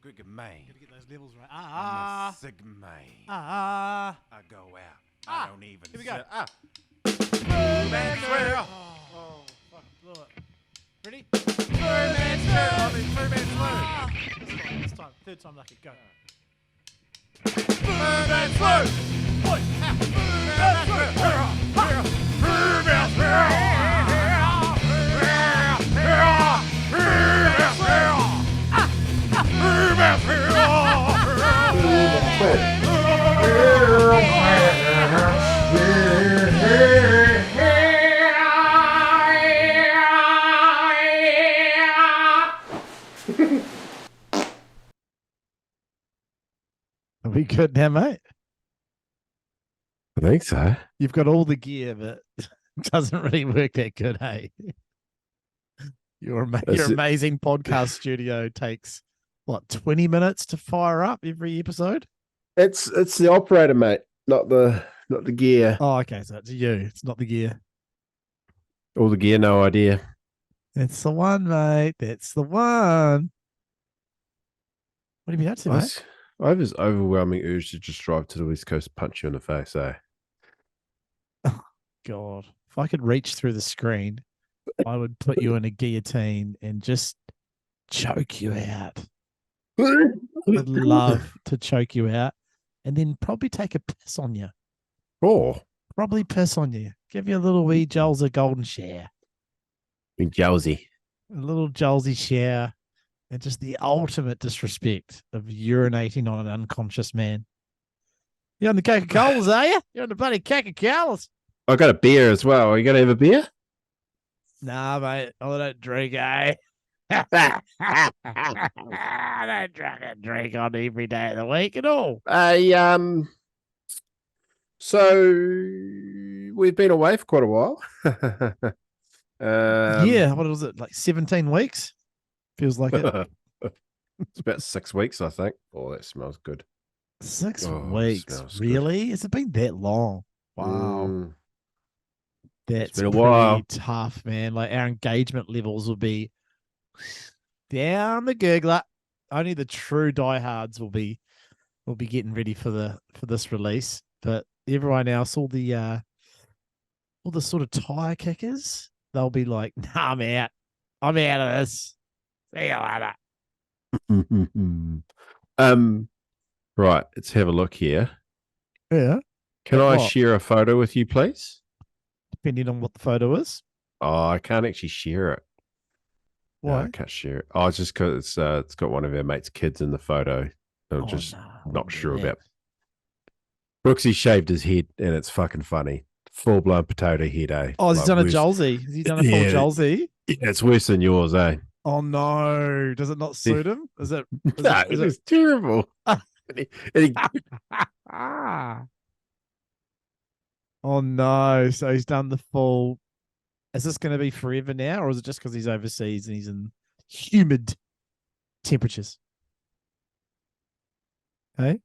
Grigamain. Gotta get those levels right. I'm a Sigmain. I go out. I don't even. Here we go. Man, swear. Oh, fuck, blew it. Ready? Man, swear. I mean, man, swear. This time. Third time lucky. Go. Man, swear. Oi, Are we good now, mate? I think so. You've got all the gear, but it doesn't really work that good, hey? Your amazing podcast studio takes, what, 20 minutes to fire up every episode? It's the operator, mate, not the gear. Oh, okay, so it's you. It's not the gear. All the gear, no idea. That's the one, mate. That's the one. What have you been up to, mate? I have this overwhelming urge to just drive to the West Coast, punch you in the face, eh? Oh, God. If I could reach through the screen, I would put you in a guillotine and just choke you out. I'd love to choke you out and then probably take a piss on you. Oh. Probably piss on you. Give you a little wee Jolzys golden shower. Jolzy. A little Jolzys shower. And just the ultimate disrespect of urinating on an unconscious man. You're on the Coca-Colas, are you? You're on the bloody Coca-Colas. I got a beer as well. Are you going to have a beer? Nah, mate. I don't drink, eh? I don't drink on every day of the week at all. So we've been away for quite a while. Yeah, what was it? Like 17 weeks? Feels like it. It's about 6 weeks, I think. Oh, that smells good. 6 Oh, weeks? Really? Has it been that long? Wow. That's been a pretty while. tough, man. Like our engagement levels will be down the gurgler. Only the true diehards will be getting ready for this release. But everyone else, all the sort of tire kickers, they'll be like, nah, I'm out. I'm out of this. See you later. Right, let's have a look here. Yeah. Can I share a photo with you, please? Depending on what the photo is. Oh, I can't actually share it. Why? No, I can't share it. Oh, it's just because it's got one of our mates' kids in the photo. I'm not sure about. Brooksies shaved his head, and it's fucking funny. Full blown potato head, eh? Oh, has he done a Jolzy? Has he done a full Jolzy? Yeah, it's worse than yours, eh? Oh no! Does it not suit him? Is it? It's terrible. Oh no! So he's done the full. Is this going to be forever now, or is it just because he's overseas and he's in humid temperatures? Hey,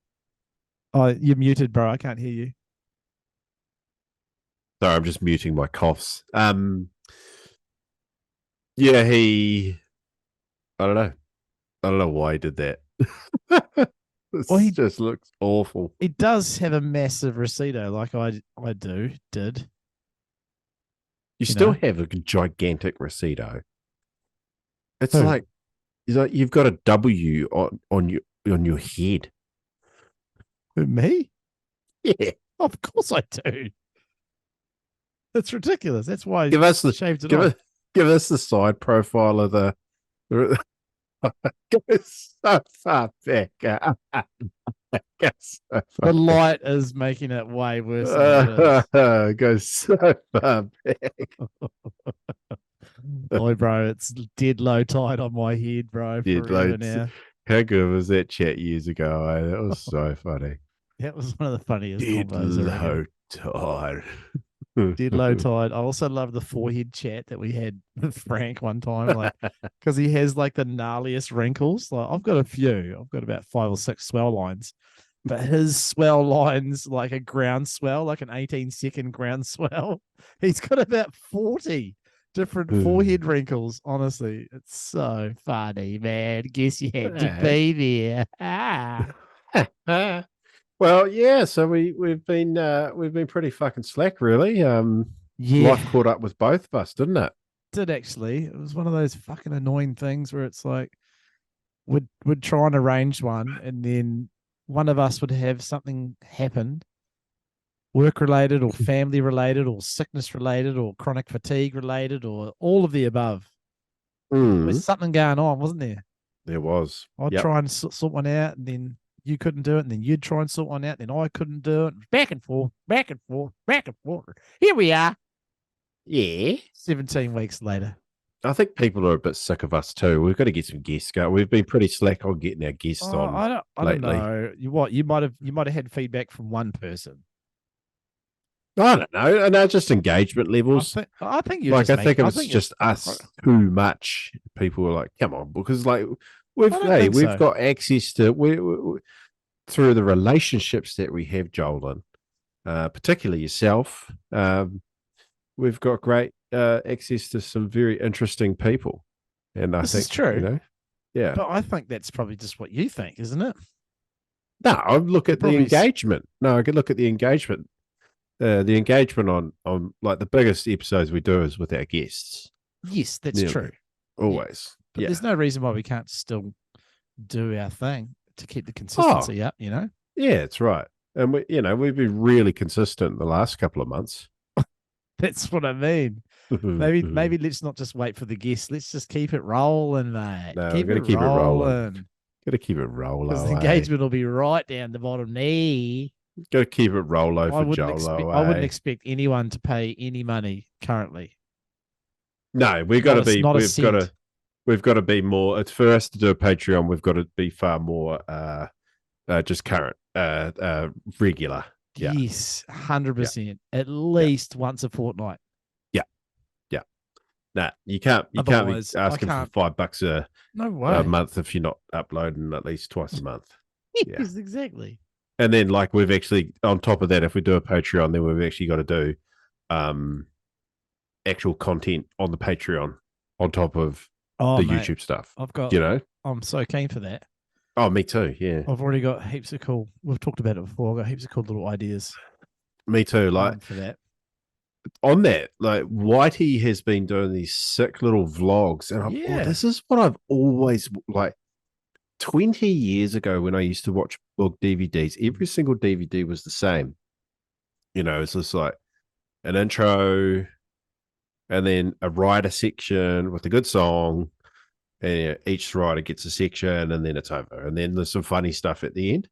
oh, you're muted, bro. I can't hear you. Sorry, I'm just muting my coughs. Yeah, I don't know why he did that. He just looks awful. It does have a massive recedo, like I did. You still have a gigantic recedo. It's like you've got a W on your head. Me? Yeah, of course I do. That's ridiculous. That's why give us the shaved it give us the side profile of the. Goes so far back. The light is making it way worse than it goes so far back. Boy, bro, it's dead low tide on my head, bro. Dead low. Now. How good was that chat years ago? Eh? That was so funny. That was one of the funniest dead low tide. Dead low tide. I also love the forehead chat that we had with Frank one time, like because he has like the gnarliest wrinkles. Like I've got a few. I've got about 5 or 6 swell lines, but his swell lines like a ground swell, like an 18-second ground swell. He's got about 40. different forehead wrinkles. Honestly, it's so funny, man. Guess you had to be there. Well, yeah. So we've been pretty fucking slack, really. Yeah, Life caught up with both of us, didn't it? did actually. It was one of those fucking annoying things where it's like we'd try and arrange one, and then one of us would have something happen, work related or family related or sickness related or chronic fatigue related or all of the above. There's something going on, wasn't there? There was. I'd try and sort one out, and then you couldn't do it, and then you'd try and sort one out, then I couldn't do it. Back and forth, back and forth, back and forth. Here we are. Yeah. 17 weeks later. I think people are a bit sick of us too. We've got to get some guests going. We've been pretty slack on getting our guests on. I don't know. You might have had feedback from one person. I don't know. No, just engagement levels. I think you're like. Just I think it's just us too much. People are like, "Come on," because like we've got access to we through the relationships that we have, Jolin, particularly yourself. We've got great access to some very interesting people, and I think is true. You know, yeah. But I think that's probably just what you think, isn't it? No, I look at the engagement. No, I could look at the engagement. The engagement on like the biggest episodes we do is with our guests. Yes, that's true. Always. But there's no reason why we can't still do our thing to keep the consistency up, you know? Yeah, it's right. And we've been really consistent the last couple of months. That's what I mean. Maybe let's not just wait for the guests. Let's just keep it rolling, mate. No, we've got to keep it rolling. Got to keep it rolling. Because the engagement will be right down the bottom knee. Got to keep it Rolo for Jolo. I wouldn't expect anyone to pay any money currently. No, we've got to be. We've got to be more. It's for us to do a Patreon. We've got to be far more just current, regular. Yeah. Yes, 100%. At least once a fortnight. Yeah, yeah. Nah, you can't be asking for $5 a month if you're not uploading at least twice a month. Yes, exactly. And then, like, we've actually, on top of that, if we do a Patreon, then we've actually got to do actual content on the Patreon on top of YouTube stuff. I'm so keen for that. Oh, me too. Yeah. I've already got heaps of cool. We've talked about it before. I've got heaps of cool little ideas. Me too. Like, for that. On that, like, Whitey has been doing these sick little vlogs. And this is what I've always, like, 20 years ago when I used to watch book DVDs, every single DVD was the same. It's just like an intro and then a writer section with a good song, and each writer gets a section and then it's over. And then there's some funny stuff at the end.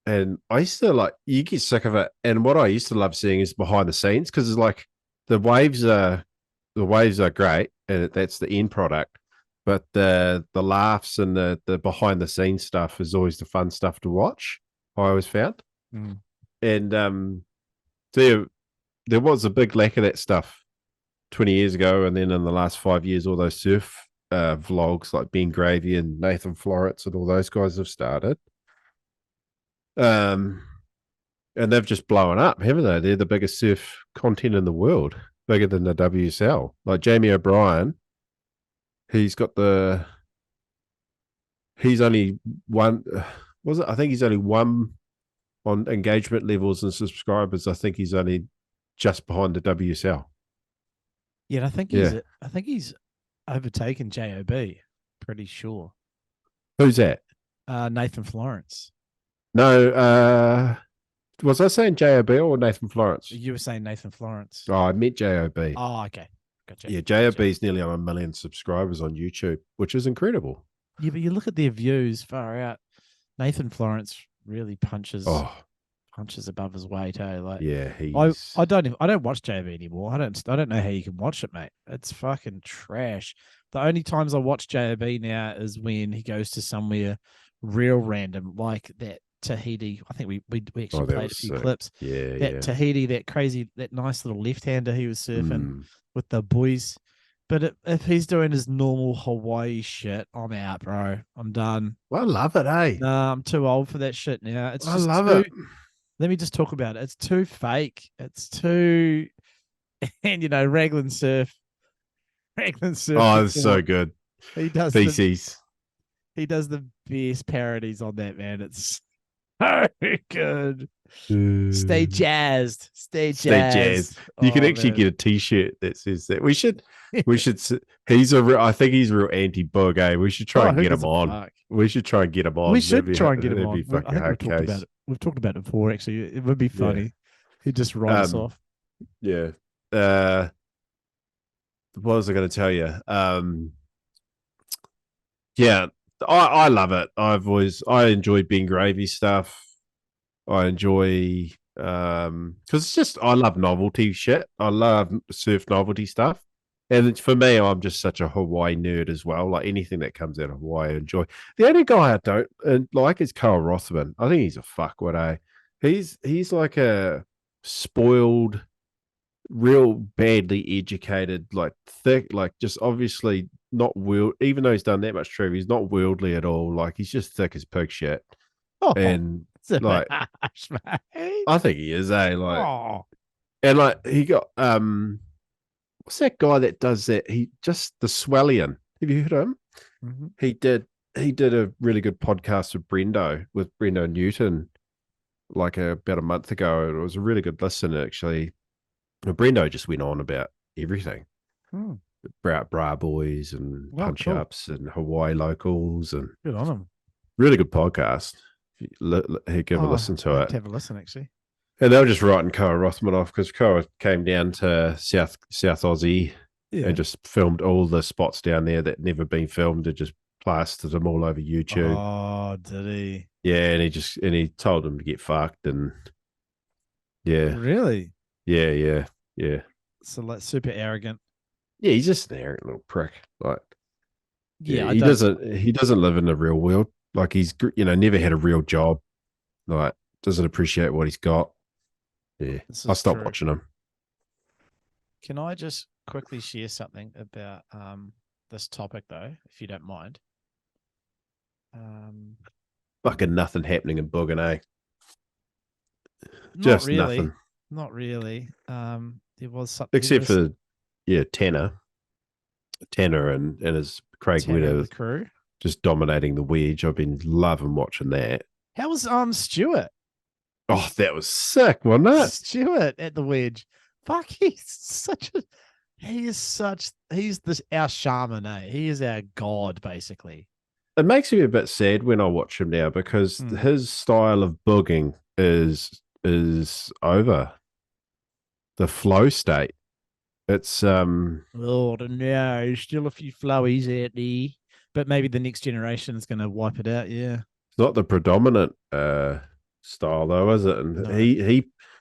And I used to you get sick of it. And what I used to love seeing is behind the scenes, because it's like the waves are great and that's the end product. But the laughs and the behind the scenes stuff is always the fun stuff to watch, I always found. And there was a big lack of that stuff 20 years ago. And then in the last 5 years, all those surf vlogs like Ben Gravy and Nathan Florence and all those guys have started. And they've just blown up, haven't they? They're the biggest surf content in the world, bigger than the WSL. Like Jamie O'Brien. He's only one, I think he's only one on engagement levels and subscribers. I think he's only just behind the WSL. Yeah, I think he's overtaken JOB, pretty sure. Who's that? Nathan Florence. No, was I saying JOB or Nathan Florence? You were saying Nathan Florence. Oh, I meant JOB. Oh, okay. Gotcha. Yeah, JOB's nearly on 1 million subscribers on YouTube, which is incredible. Yeah, but you look at their views far out. Nathan Florence really punches above his weight. Like, yeah, I don't watch JOB anymore. I don't know how you can watch it, mate. It's fucking trash. The only times I watch JOB now is when he goes to somewhere real random, like that Tahiti. I think we actually played a few clips. Yeah, that Tahiti, that nice little left-hander he was surfing with the boys. But if he's doing his normal Hawaii shit, I'm out, bro. I'm done. Well, I love it, eh? Nah, I'm too old for that shit now. I love it. Let me just talk about it. It's too fake. It's too, and Raglan surf. Franklin Surf. Oh, it's so good. He does Feces. he does the best parodies on that, man. It's so good. Stay jazzed. Stay jazzed. Stay jazzed. You can actually get a T-shirt that says that. We should. He's a. I think he's a real anti-bug. Eh? We should try and get him on. Fuck? We should try and get him on. We should try and get him on. Be fucking I think hard case. we've talked about it before. Actually, it would be funny. He'd just write us off. Yeah. What was I going to tell you? Yeah, I love it. I enjoy being gravy stuff. I enjoy because it's just I love novelty shit. I love surf novelty stuff. And for me, I'm just such a Hawaii nerd as well. Like anything that comes out of Hawaii, I enjoy. The only guy I don't like is Carl Rothman. I think he's a fuckwit, eh? He's like a spoiled, real badly educated, like thick, like just obviously not world. Even though he's done that much trivia, he's not worldly at all. Like he's just thick as pig shit. Oh, and like, harsh, I think he is, eh? Like, and like he got what's that guy that does that? He just the Swellian. Have you heard of him? Mm-hmm. He did a really good podcast with Brendo Newton, like about a month ago. It was a really good listen, actually. Brendo just went on about everything. About Bra Boys and punch ups and Hawaii locals and good on him. Really good podcast. Give a listen to it. Have a listen, actually. And they were just writing Koa Rothman off because Koa came down to South Aussie and just filmed all the spots down there that never been filmed and just plastered them all over YouTube. Oh, did he? Yeah, and he told them to get fucked and yeah. Really? Yeah. So like super arrogant. Yeah, he's just an arrogant little prick. Like, yeah, he doesn't live in the real world. Like he's never had a real job. Like doesn't appreciate what he's got. Yeah, I stopped watching him. Can I just quickly share something about this topic though, if you don't mind? Fucking nothing happening in Bogan, eh? Just really, nothing. Not really. There was something except for Tanner and his Craig Winter crew just dominating the wedge. I've been loving watching that. How was Stewart? Oh, that was sick, wasn't it? Stewart at the wedge. Fuck, he's our shaman, eh? He is our god, basically. It makes me a bit sad when I watch him now because his style of booging is over. The flow state. It's oh no, still a few flowies out there. But maybe the next generation is gonna wipe it out, yeah. It's not the predominant style though, is it? And no.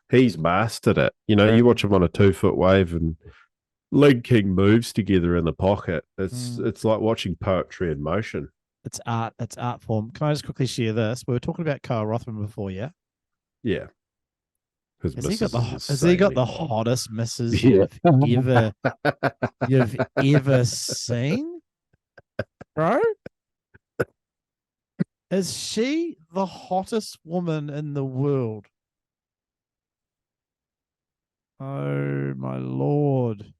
He's mastered it. You watch him on a 2-foot wave and leg king moves together in the pocket. It's like watching poetry in motion. It's art form. Can I just quickly share this? We were talking about Carl Rothman before, yeah? Yeah. Has he got the hottest missus you've ever seen? Bro? Is she the hottest woman in the world? Oh my lord.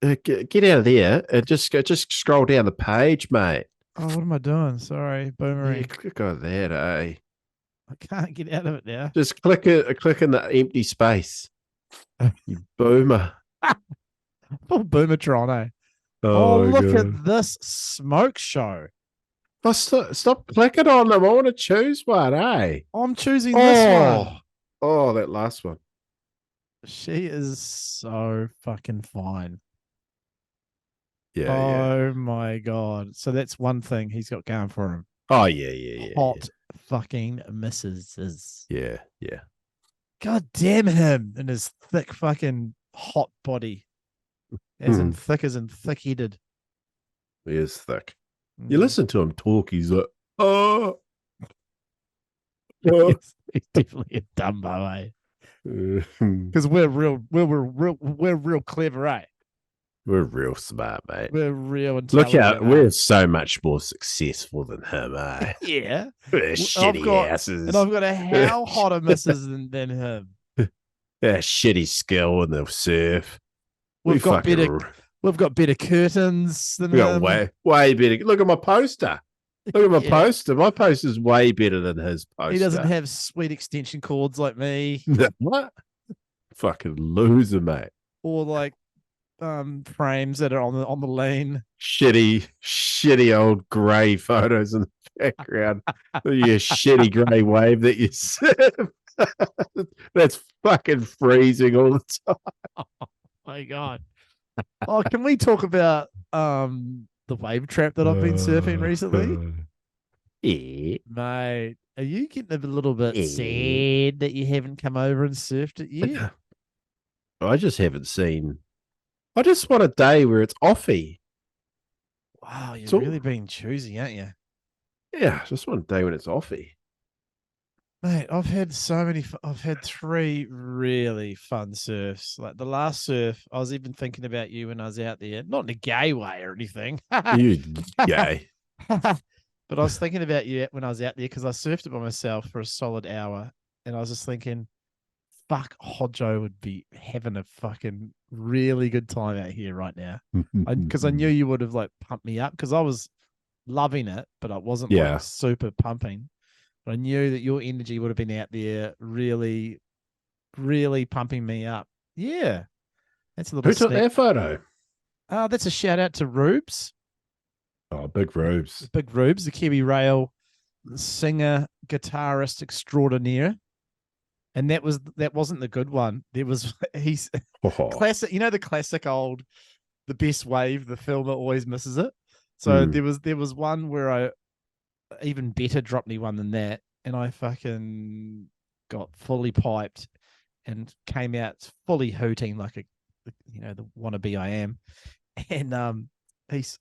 Get out of there. Just scroll down the page, mate. Oh, what am I doing? Sorry, boomerang. Yeah, click on that, eh? I can't get out of it now. Just click in the empty space. You boomer. Oh, Boomertron, eh? Oh, look God. at this smoke show. Oh, stop clicking on them. I want to choose one, eh? I'm choosing this one. Oh, that last one. She is so fucking fine. Yeah. Oh my God. So that's one thing he's got going for him. Oh, yeah. Hot fucking misses. Yeah. God damn him and his thick fucking hot body. As in thick-headed. He is thick. You listen to him talk, he's like, oh. He's definitely a Dumbo, eh? Because we're real clever, eh? We're real smart, mate. We're real intelligent. Look out, we're so much more successful than him, eh? Yeah. We're shitty asses. And I've got a how hotter misses than him. Yeah, shitty skill in the surf. We've got better We've got better curtains than We got way better. Look at my poster. Look at my Yeah. poster. My poster's way better than his poster. He doesn't have sweet extension cords like me, What? Fucking loser, mate. or like frames that are on the lane. Shitty old grey photos in the background. Your shitty grey wave that you surf. That's fucking freezing all the time. Oh my god. Oh, can we talk about the wave trap that I've been surfing recently? Yeah. Mate, are you getting a little bit Yeah. sad that you haven't come over and surfed it yet? I just haven't seen. I just want a day where it's offy. Wow, you're So- really being choosy, aren't you? Yeah, I just want a day when it's offy. Mate, I've had I've had 3 really fun surfs. Like the last surf, I was even thinking about you when I was out there. Not in a gay way or anything. You gay. But I was thinking about you when I was out there because I surfed it by myself for a solid hour. And I was just thinking, fuck, Hodgo would be having a fucking really good time out here right now. Because I knew you would have like pumped me up because I was loving it, but I wasn't Yeah. like super pumping. But I knew that your energy would have been out there really, really pumping me up. Yeah. That's a little Who took sneak. that photo? That's a shout out to Rubes. Oh, big robes. Big Rubes, the Kiwi Rail singer, guitarist extraordinaire. And that wasn't the good one. There was he's Oh, classic, you know, the classic old The Best Wave, the film that always misses it. So there was one where I even better dropped me one than that, and I fucking got fully piped and came out fully hooting like the wannabe I am. And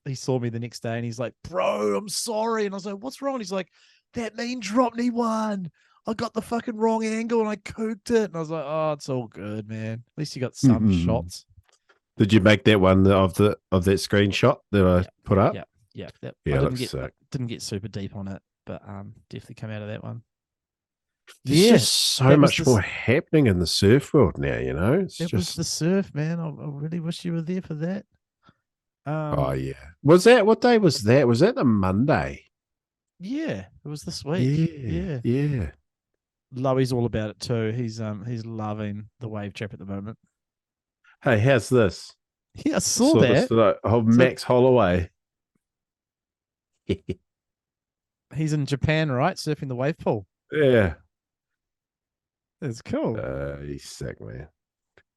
he saw me the next day and he's like, "Bro, I'm sorry." And I was like, "What's wrong?" And he's like, "That mean dropped me one. I got the fucking wrong angle and I cooked it." And I was like, "Oh, it's all good, man. At least you got some shots." Did you make that one of that screenshot that I put up? Yeah. Yeah, Yeah, I it looks sick. didn't get super deep on it, but definitely come out of that one. There's just so that was much the more happening in the surf world now, you know? It's It was just the surf, man. I really wish you were there for that. oh yeah. Was that what day was that? Was that the Monday? Yeah, it was this week. Yeah. Loey's all about it too. He's loving the wave trap at the moment. Hey, how's this? Yeah, I saw this that. today. Oh, Max Holloway. He's in Japan, right? Surfing the wave pool. Yeah. It's cool. He's sick, man.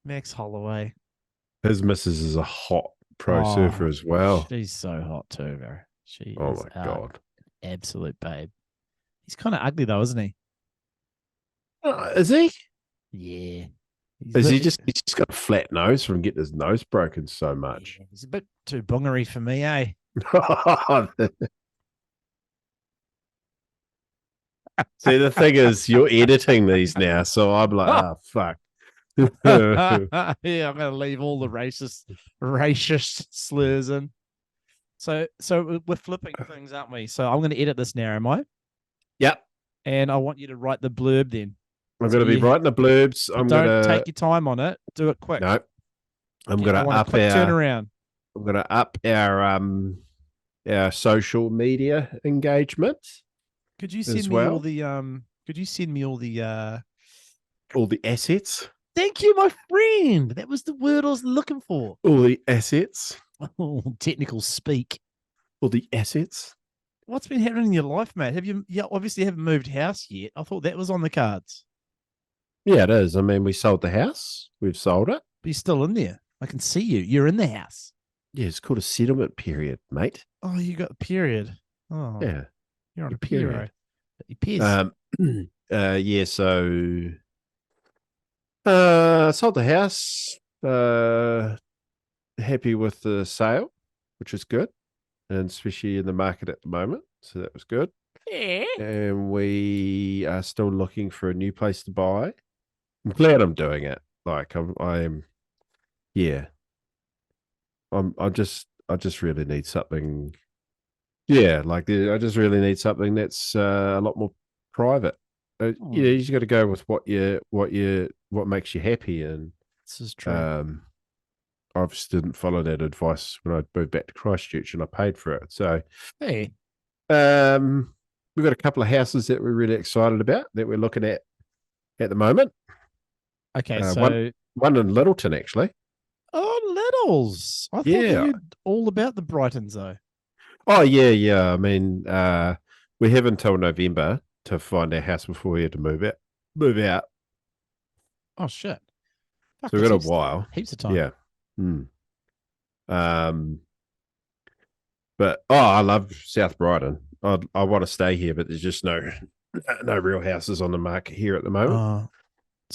Max Holloway. His missus is a hot pro Oh, surfer as well. She's so hot too, bro. She Oh is my god. absolute babe. He's kind of ugly though, isn't he? Is he? Yeah. He's just got a flat nose from getting his nose broken so much. Yeah, he's a bit too bungery for me, eh? See, the thing is, you're editing these now, so I'm like, oh fuck. Yeah, I'm gonna leave all the racist slurs in. So we're flipping things, aren't we? So I'm gonna edit this now, am I? Yep. And I want you to write the blurb then. I'm going to be writing the blurbs. But don't take your time on it. Do it quick. No. I'm Yeah, going I to want a up quick our turnaround. I'm going to up our social media engagement. Could you as send me well. all the Could you send me all the All the assets. Thank you, my friend. That was the word I was looking for. All the assets. Oh, technical speak. All the assets. What's been happening in your life, mate? You obviously haven't moved house yet. I thought that was on the cards. Yeah, it is. I mean, we sold the house. We've sold it. But you're still in there. I can see you. You're in the house. Yeah, it's called a settlement period, mate. Oh, you got a period. Oh, Yeah. you're on a period. period. Yeah, so sold the house. Happy with the sale, which is good. And especially in the market at the moment. So that was good. Yeah. And we are still looking for a new place to buy. I'm glad I'm doing it. Like I'm yeah. I just really need something. Yeah, like I just really need something that's a lot more private. You just got to go with what makes you happy, and This is true. obviously didn't follow that advice when I moved back to Christchurch, and I paid for it. So, Hey, we've got a couple of houses that we're really excited about that we're looking at the moment. okay, One in Littleton, actually. Oh, Littles. I thought you knew all about the Brightons, though. Oh, yeah. I mean, we have until November to find our house before we have to move out. Oh, shit. Fuck, So we've got a that's while. Heaps of time. Yeah. But I love South Brighton. I want to stay here, but there's just no real houses on the market here at the moment.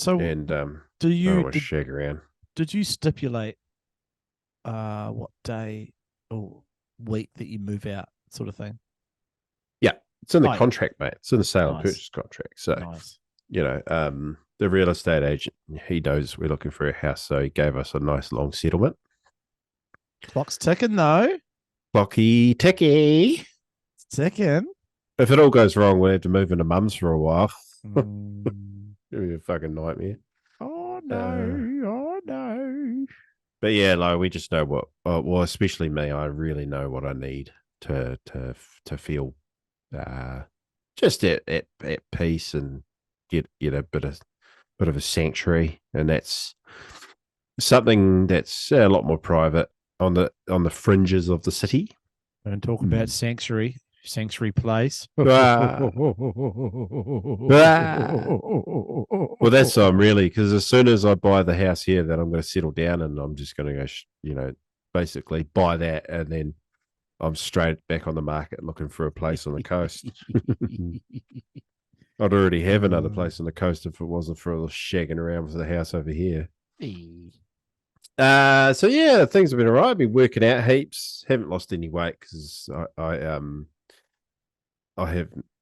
And I don't want to shag around. Did you stipulate what day or week that you move out, sort of thing? Yeah, it's in the contract, mate. It's in the sale and Nice. purchase contract. So, Nice. you know, the real estate agent, he knows we're looking for a house, so he gave us a nice long settlement. Clock's ticking, though. Clocky ticky. It's ticking. If it all goes wrong, we'll have to move into mum's for a while. Mm. It'll be a fucking nightmare. Oh, no. But yeah, like we just know what. Well, especially me, I really know what I need to feel just at peace and get a bit of a sanctuary, and that's something that's a lot more private on the fringes of the city. Don't talk about sanctuary place. Well, that's really, because as soon as I buy the house here, then I'm going to settle down, and I'm just going to go, basically buy that, and then I'm straight back on the market looking for a place on the coast. I'd already have another place on the coast if it wasn't for all the shagging around with the house over here. So yeah, things have been all right. I've been working out heaps. Haven't lost any weight because I've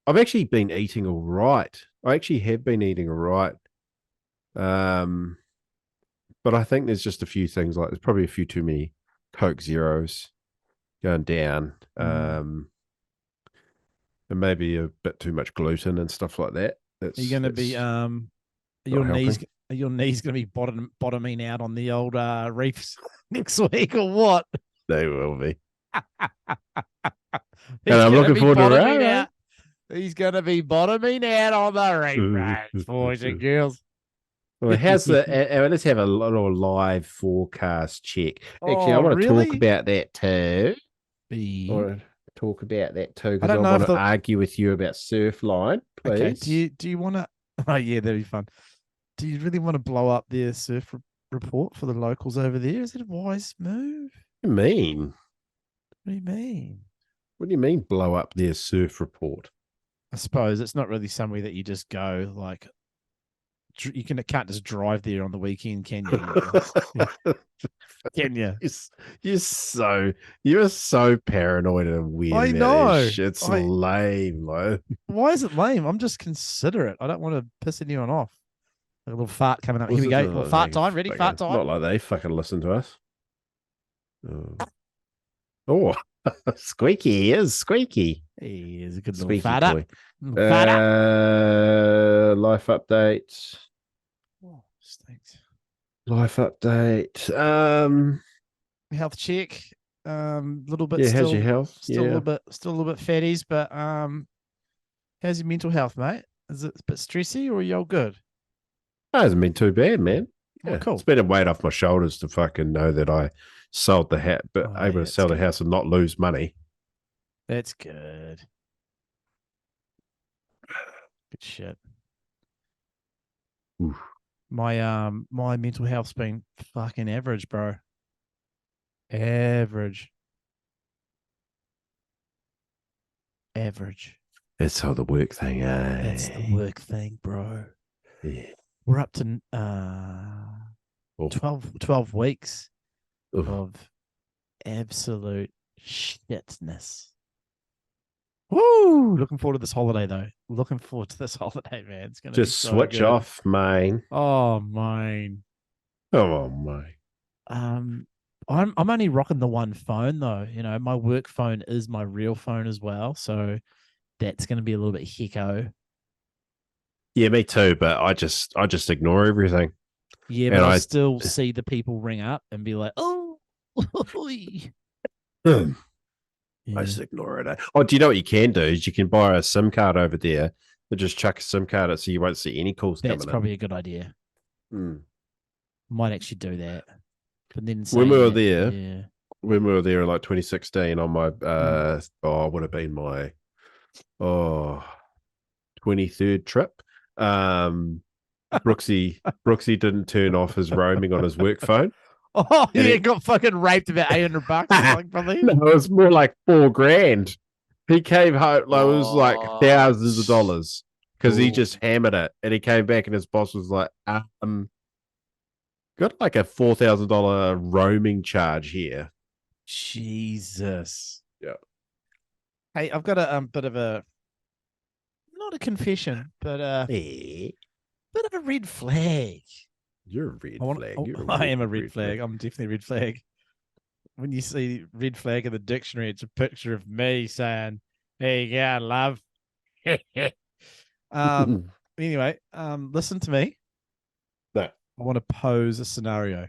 actually been eating all right. I actually have been eating all right. But I think there's just a few things, like there's probably a few too many Coke Zeros going down. And maybe a bit too much gluten and stuff like that. Are you going to be your knees going to be bottoming out on the old reefs next week or what? They will be. And I'm looking forward to Raro. He's going to be bottoming out on the reef, boys and girls. Well, let's have a little live forecast check. Actually, I want to talk about that too. I want to talk about that too because I want to argue with you about Surfline, please. Okay. Do you want to? Oh yeah, that'd be fun. Do you really want to blow up their surf report for the locals over there? Is it a wise move? What do you mean? What do you mean? What do you mean blow up their surf report? I suppose it's not really somewhere that you just go like. Can't just drive there on the weekend, can you? Can you? You're so paranoid and weird. I know. It's lame, though. Why is it lame? I'm just considerate. I don't want to piss anyone off. A little fart coming up. Here we go. Fart time. Ready? Fart time. Not like they fucking listen to us. Oh, squeaky. He is squeaky. He is a good squeaky little boy. Life update. Oh, stinks. Life update. Health check. Little bit. Yeah, still, how's your health? Still a little bit fatties, but how's your mental health, mate? Is it a bit stressy or are you all good? It hasn't been too bad, man. Yeah, cool. It's been a weight off my shoulders to fucking know that I sold the house, but able to sell the house and not lose money. That's good. Good shit. Oof. My mental health's been fucking average, bro. Average. That's how the work thing, eh? That's the work thing, bro. Yeah. We're up to 12 weeks of absolute shitness. Woo! Looking forward to this holiday, though. Looking forward to this holiday, man. It's gonna just be so switch good. off, mate. Oh, mine. Come on, mate. I'm only rocking the one phone though. You know, my work phone is my real phone as well, so that's going to be a little bit hecko. Yeah, me too. But I just ignore everything. Yeah, but I still see the people ring up and be like, "Oh, I Yeah, just ignore it. Oh, do you know what you can do? Is you can buy a SIM card over there, but just chuck a SIM card out so you won't see any calls that's coming probably a good idea. in. Mm. Might actually do that. But then When we saying were that, there, yeah. when we were there in like 2016 on my it would have been my 23rd trip. Brooksy didn't turn off his roaming on his work phone. Oh, And yeah, it- got fucking raped about $800, like, probably. No, it was more like $4,000. He came home, like, it was like thousands of dollars because he Ooh. just hammered it. And he came back and his boss was like, got like a $4,000 roaming charge here. Jesus. Yeah. Hey, I've got a bit of a, not a confession, but a Eh, bit of a red flag. You're a red I, want, flag. oh, You're I am a red flag. I'm definitely a red flag. When you see red flag in the dictionary, it's a picture of me saying, "Hey, yeah, love." Anyway, listen to me. No. I want to pose a scenario.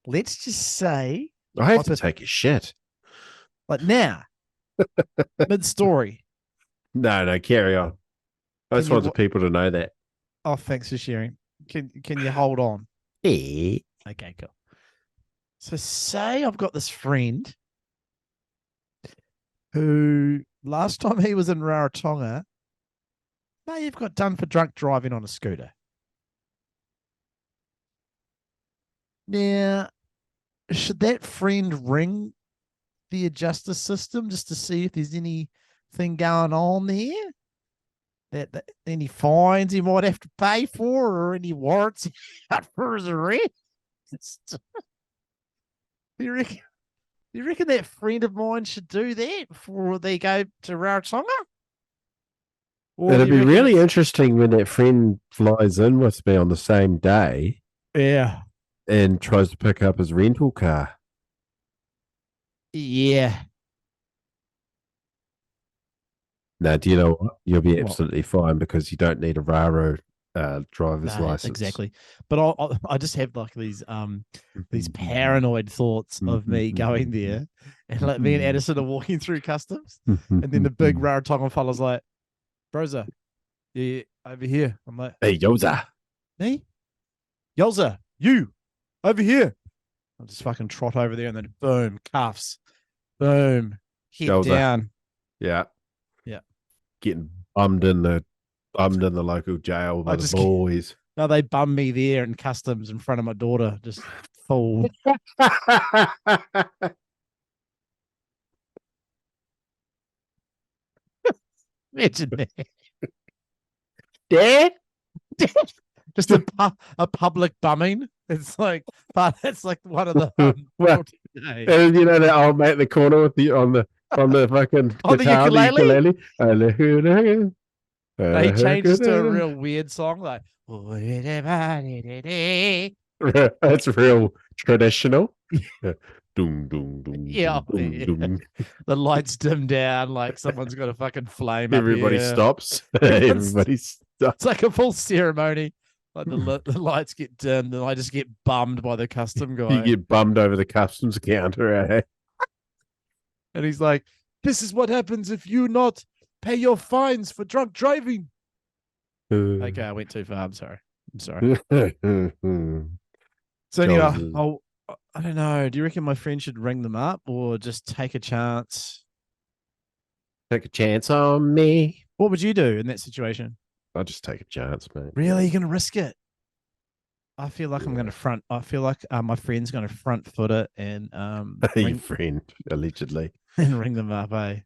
Let's just say, I have to take a shit. like now, mid-story. No, carry on. I just you wanted people to know that. Oh, thanks for sharing. Can you hold on? Yeah. Okay, cool. So say I've got this friend who last time he was in Rarotonga may have got done for drunk driving on a scooter. Now, should that friend ring the justice system just to see if there's anything going on there? That any fines he might have to pay for, or any warrants he got for his arrest? Do you reckon that friend of mine should do that before they go to Rarotonga? Or It'd do you be reckon really it's- interesting when that friend flies in with me on the same day Yeah. and tries to pick up his rental car. Yeah. Now, do you know what? You'll be What? absolutely fine because you don't need a Raro driver's No, license. exactly. But I just have like these paranoid thoughts of me going there, and like me and Addison are walking through customs, and then the big Rarotonga fella's like, "Brosa, yeah, over here." I'm like, Hey, Yoza. "Me, Yolza, you over here." I'll just fucking trot over there, and then boom, cuffs, boom, head Yolza. down. Yeah. Yeah. Getting bummed in the local jail by the boys. No, they bum me there in customs in front of my daughter, just full. Imagine that. Dad? Just a public bumming. It's like, but it's like one of the Well, and you know that old mate in the corner with the on the fucking on the guitar, ukulele. ukulele. He changes to a real weird song like. That's real traditional. Doom, doom, doom, Yeah, doom, yeah. doom. The lights dim down, like someone's got a fucking flame. Everybody up here. stops. Everybody stops. It's like a full ceremony. Like the lights get dimmed, and I just get bummed by the custom guy. You get bummed over the customs counter, eh? And he's like, "This is what happens if you not pay your fines for drunk driving." Okay, I went too far. I'm sorry. So anyway, I don't know. Do you reckon my friend should ring them up or just take a chance? Take a chance on me. What would you do in that situation? I'll just take a chance, mate. Really? You're going to risk it? I feel like I'm going to front. I feel like my friend's going to front foot it and Your friend, allegedly. and ring them up, eh?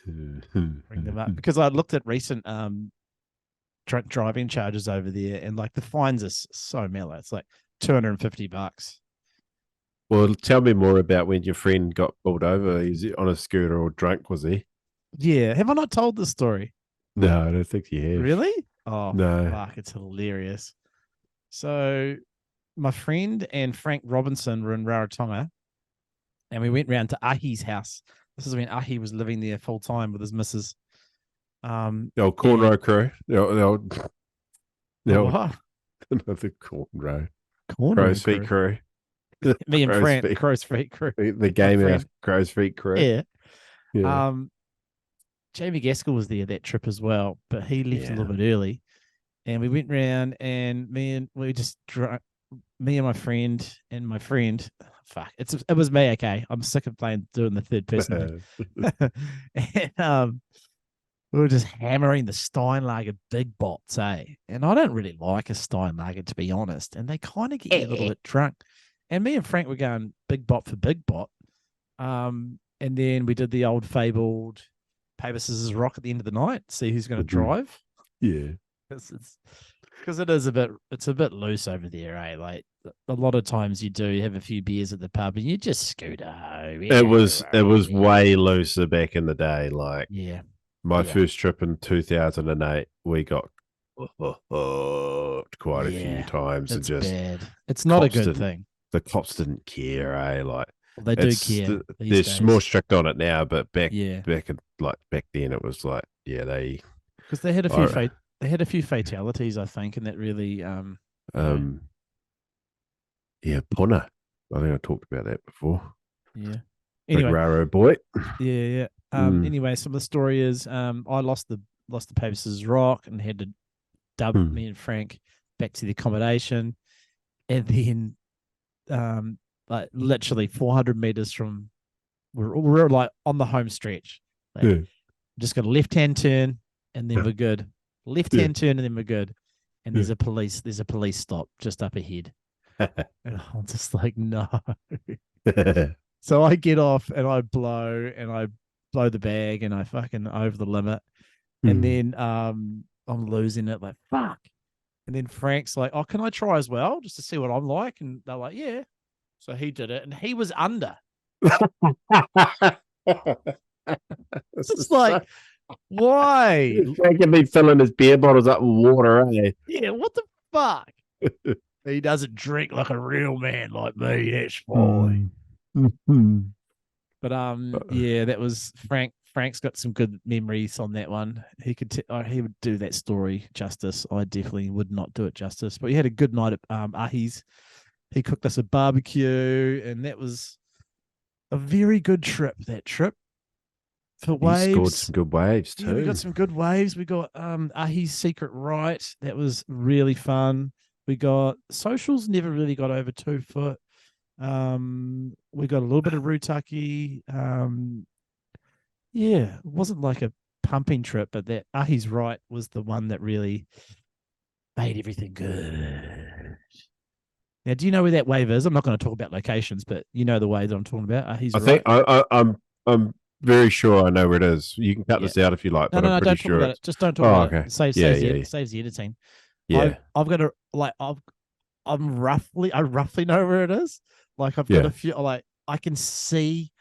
Ring them up. Because I looked at recent drunk driving charges over there, and like the fines are so mellow. It's like $250. Well, tell me more about when your friend got pulled over. Is he on a scooter or drunk, was he? Yeah. Have I not told this story? No, I don't think you have. Really? Oh, No. fuck. It's hilarious. So my friend and Frank Robinson were in Rarotonga, and we went round to Ahi's house. This is when Ahi was living there full time with his missus. The old cornrow crew. The old what? another cornrow. Cornrow Crow's feet crew. Me and Crow's Frank, feet. Crow's Feet crew. The game friend. of Crow's Feet crew. Yeah. Yeah. Jamie Gaskell was there that trip as well, but he left a little bit early. And we went round and me and my friend, fuck, it was me, okay. I'm sick of doing the third person thing. And we were just hammering the Steinlager big bots, eh? And I don't really like a Steinlager, to be honest. And they kind of get you a little bit drunk. And me and Frank were going big bot for big bot. And then we did the old fabled paper, scissors, rock at the end of the night, see who's going to drive. Yeah. Because it's a bit loose over there, eh? Like a lot of times you do have a few beers at the pub and you just scoot home. It was way looser back in the day. Like my first trip in 2008, we got quite a few times. It's and just bad. It's not a good thing. The cops didn't care, eh? Like they do care. They're more strict on it now, but back then it was like because they had a few they had a few fatalities, I think, and that really Puna. I think I talked about that before. Yeah. Anyway, big Raro boy. Yeah. Anyway, so the story is I lost the paper scissors rock and had to dub me and Frank back to the accommodation, and then like literally 400 meters from we're like on the home stretch. Like, just got a left hand turn and then we're good. Left hand turn and then we're good. And there's a police stop just up ahead. And I'm just like, no. So I get off and I blow the bag and I fucking over the limit. And then I'm losing it, like, fuck. And then Frank's like, oh, can I try as well? Just to see what I'm like. And they're like, yeah. So he did it and he was under. It's like, why? Frank can be filling his beer bottles up with water, eh? Yeah, what the fuck? He doesn't drink like a real man like me. That's fine. But yeah, that was Frank. Frank's got some good memories on that one. He could he would do that story justice. I definitely would not do it justice. But we had a good night at Ahi's. He cooked us a barbecue, and that was a very good trip. That trip for waves. He scored some good waves too. Yeah, we got some good waves. We got Ahi's Secret Right. That was really fun. We got socials. Never really got over 2 foot. We got a little bit of Rutaki. Yeah, it wasn't like a pumping trip, but that Ahi's Right was the one that really made everything good. Now, do you know where that wave is? I'm not going to talk about locations, but you know the wave that I'm talking about. Ahi's Right. I'm very sure I know where it is. You can cut this out if you like, but I'm pretty sure. Talk about it. Just don't talk about it. Saves the editing. Yeah, I've got I roughly know where it is. Like I've got a few. Like I can see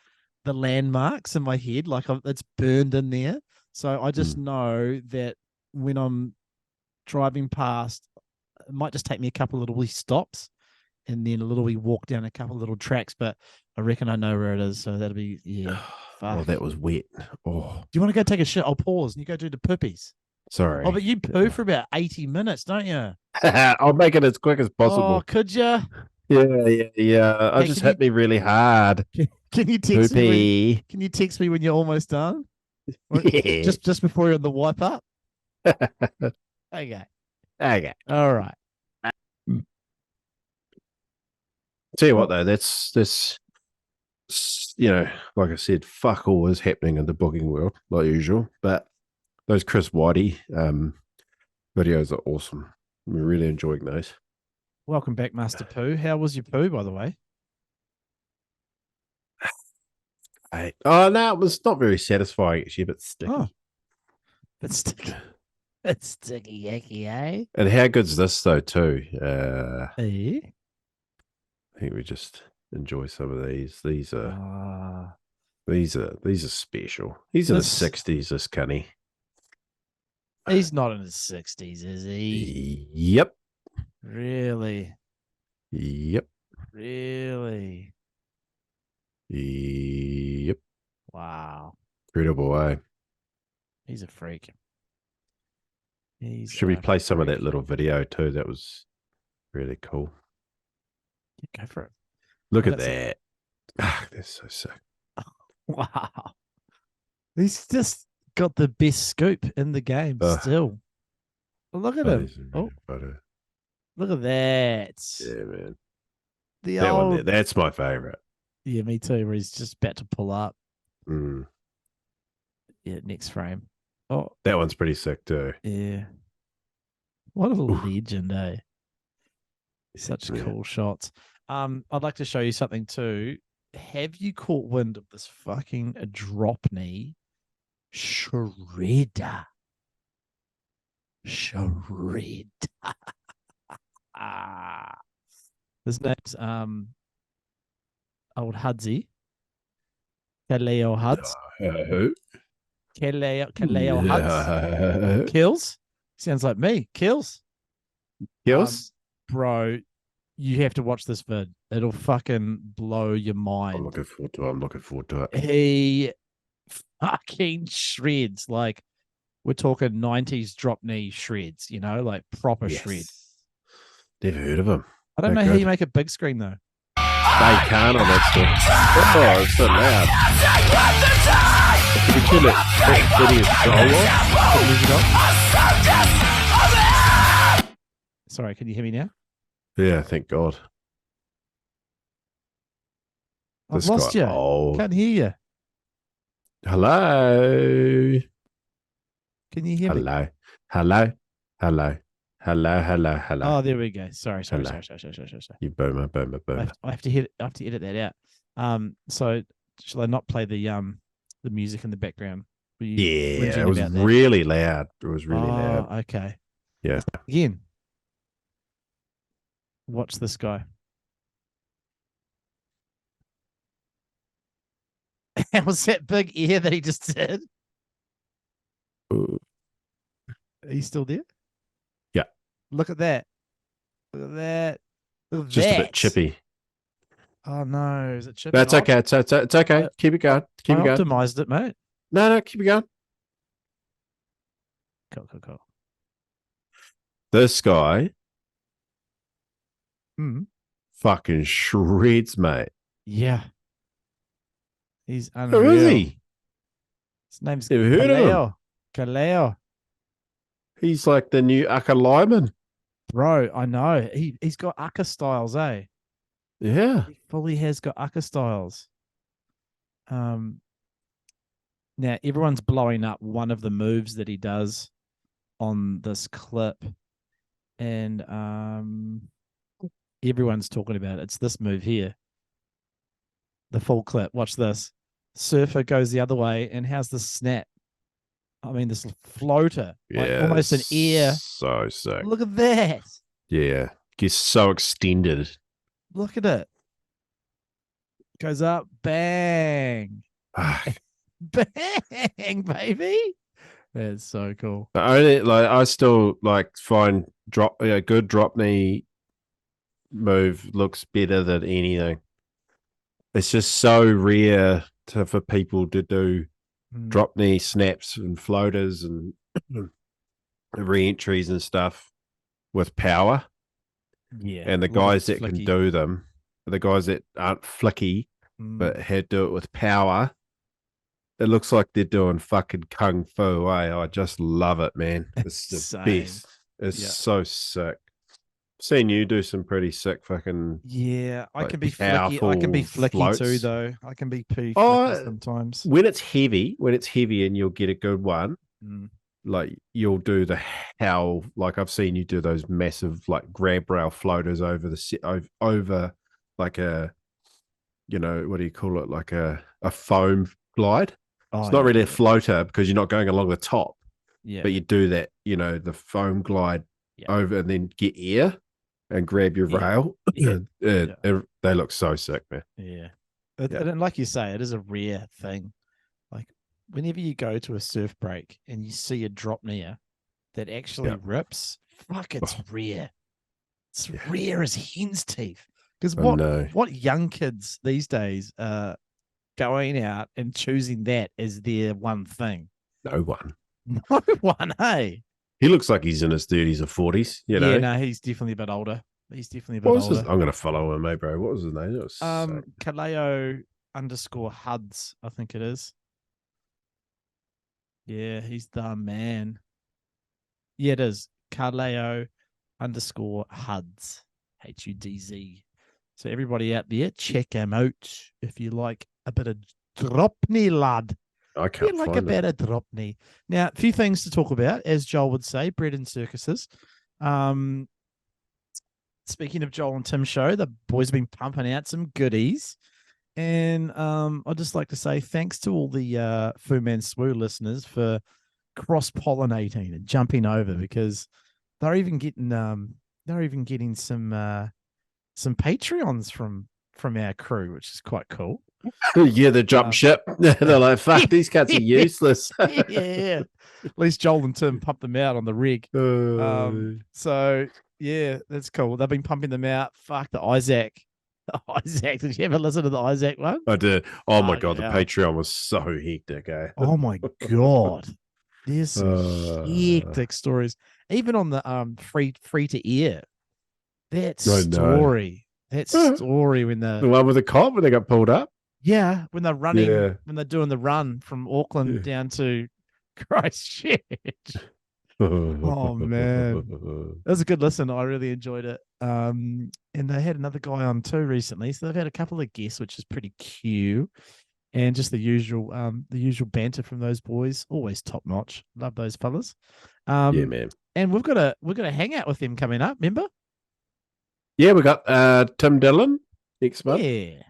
the landmarks in my head. Like it's burned in there. So I just know that when I'm driving past, it might just take me a couple of little wee stops, and then a little wee walk down a couple of little tracks. But I reckon I know where it is. So that'll be Fuck. Oh, that was wet. Oh, do you want to go take a shit? I'll pause and you go do the poopies. Sorry. Oh, but you poo for about 80 minutes, don't you? I'll make it as quick as possible. Oh, could you? Yeah. I just hit me really hard. Can you text me? Can you text me when you're almost done? Yeah. Just before you're on the wipe up. Okay. All right. Tell you what though, that's like I said, fuck all is happening in the booking world, like usual. But those Chris Whitey videos are awesome. I'm really enjoying those. Welcome back, Master Poo. How was your poo, by the way? Oh no, it was not very satisfying actually, but sticky. Oh, it's sticky. It's sticky, yucky, eh? And how good's this though too? Eh? I think we just enjoy some of these. These are special. These are the 60s. This cunny. He's not in his 60s, is he? Yep. Really? Yep. Really? Yep. Wow. Incredible, eh? He's a freak. Should we play some of that little video too? That was really cool. Yeah, go for it. Look at That's that. Ah, that's so sick. Wow. He's just got the best scoop in the game still. Look at That him. is a really Oh, photo. look at that. Yeah, man. The That one old... there, that's my favorite. Yeah, me too, where he's just about to pull up. Mm. Yeah, next frame. Oh, That one's pretty sick too. yeah. What a Oof. legend, eh? Such Yeah. cool shots. I'd like to show you something too. Have you caught wind of this fucking drop knee shredder? Shredder. His name's old Hudsy. Kaleo Huds. Kaleo Huds. Kills. Sounds like me. Kills. Kills? Bro, you have to watch this vid. It'll fucking blow your mind. I'm looking forward to it. He fucking shreds. Like, we're talking 90s drop knee shreds, you know, like proper shred. Never heard of him. I don't know how you make a big screen though. They can't on that stuff. Oh, it's so loud. Can you kill it? Sorry, can you hear me now? Yeah, thank God. I've This lost guy- you. Oh. Can't hear you. Hello. Can you hear me? Hello. Hello. Hello. Hello. Hello. Hello. Oh, there we go. Sorry. Hello. You boomer. I have to edit that out. So shall I not play the music in the background? Were you Yeah, whinging it was about that? really loud. It was really Oh, loud. okay. Yeah. Again. Watch this guy. Was that big ear that he just did? Ooh. Are you still there? Yeah. Look at that. Look at that. Look at Just that. a bit chippy. Oh no, is it chippy? That's okay. It's okay. Keep it going. Keep I it going. optimized it, mate. No, keep it going. Cool. This guy Mm. fucking shreds, mate. Yeah. He's unreal. Who is he? His name's Never heard of him. Kaleo. He's like the new Aka Lyman. Bro, I know. He's got Aka styles, eh? Yeah. He fully has got Aka styles. Now everyone's blowing up one of the moves that he does on this clip. And everyone's talking about it. It's this move here. The full clip. Watch this. Surfer goes the other way, and how's the snap? I mean, this floater, like Yeah. almost an ear. So sick. Look at that. Yeah. Gets so extended. Look at it. Goes up, bang, Ah, bang, baby. That's so cool. I still find good drop knee move looks better than anything. It's just so rare for people to do drop knee snaps and floaters and re-entries and stuff with power. Yeah. And the guys that can do them, the guys that aren't flicky but had do it with power, it looks like they're doing fucking kung fu. I just love it, man. It's the Same. best. It's so sick. Seen you do some pretty sick fucking I can be flicky. I can be flicky floats. too, though. I can be pretty flicky sometimes. When it's heavy and you'll get a good one, like you'll do the howl. Like I've seen you do those massive like grab rail floaters over the over like a, you know, what do you call it? Like a foam glide. It's not really a floater because you're not going along the top. Yeah. But you do that, you know, the foam glide over and then get air and grab your rail. They look so sick, man. Yeah. And like you say, it is a rare thing. Like whenever you go to a surf break and you see a drop near that actually rips, fuck, it's rare. It's rare as hen's teeth. Because what young kids these days are going out and choosing that as their one thing? No one. No one, hey. He looks like he's in his 30s or 40s, you know? Yeah, no, he's definitely a bit older. He's definitely a bit What was older. his? I'm going to follow him, mate, bro. What was his name? It was Kaleo _Huds, I think it is. Yeah, he's the man. Yeah, it is. Kaleo _Huds. HUDZ. So everybody out there, check him out if you like a bit of dropney, lad. I can't You like a find bit it. of dropney. Now, a few things to talk about, as Joel would say, bread and circuses. Speaking of Joel and Tim's show, the boys have been pumping out some goodies. And I'd just like to say thanks to all the Fu Man Swoo listeners for cross-pollinating and jumping over, because they're even getting some Patreons from our crew, which is quite cool. Yeah, the jump ship. They're like, fuck, these cats are useless. yeah. At least Joel and Tim pumped them out on the rig. So yeah, that's cool. They've been pumping them out. Fuck the Isaac. Isaac, did you ever listen to the Isaac one? I did. Oh my god, yeah. the Patreon was so hectic, eh? Oh my god. There's some hectic stories. Even on the free to air. That story. That story when the one with the cop when they got pulled up. Yeah, when they're running, when they're doing the run from Auckland down to Christchurch. Oh man, that was a good listen. I really enjoyed it. And they had another guy on too recently, so they've had a couple of guests, which is pretty cute. And just the usual banter from those boys, always top notch. Love those fellas. Yeah, man. And we've got a hangout with them coming up. Remember? Yeah, we got Tim Dillon next month. Yeah.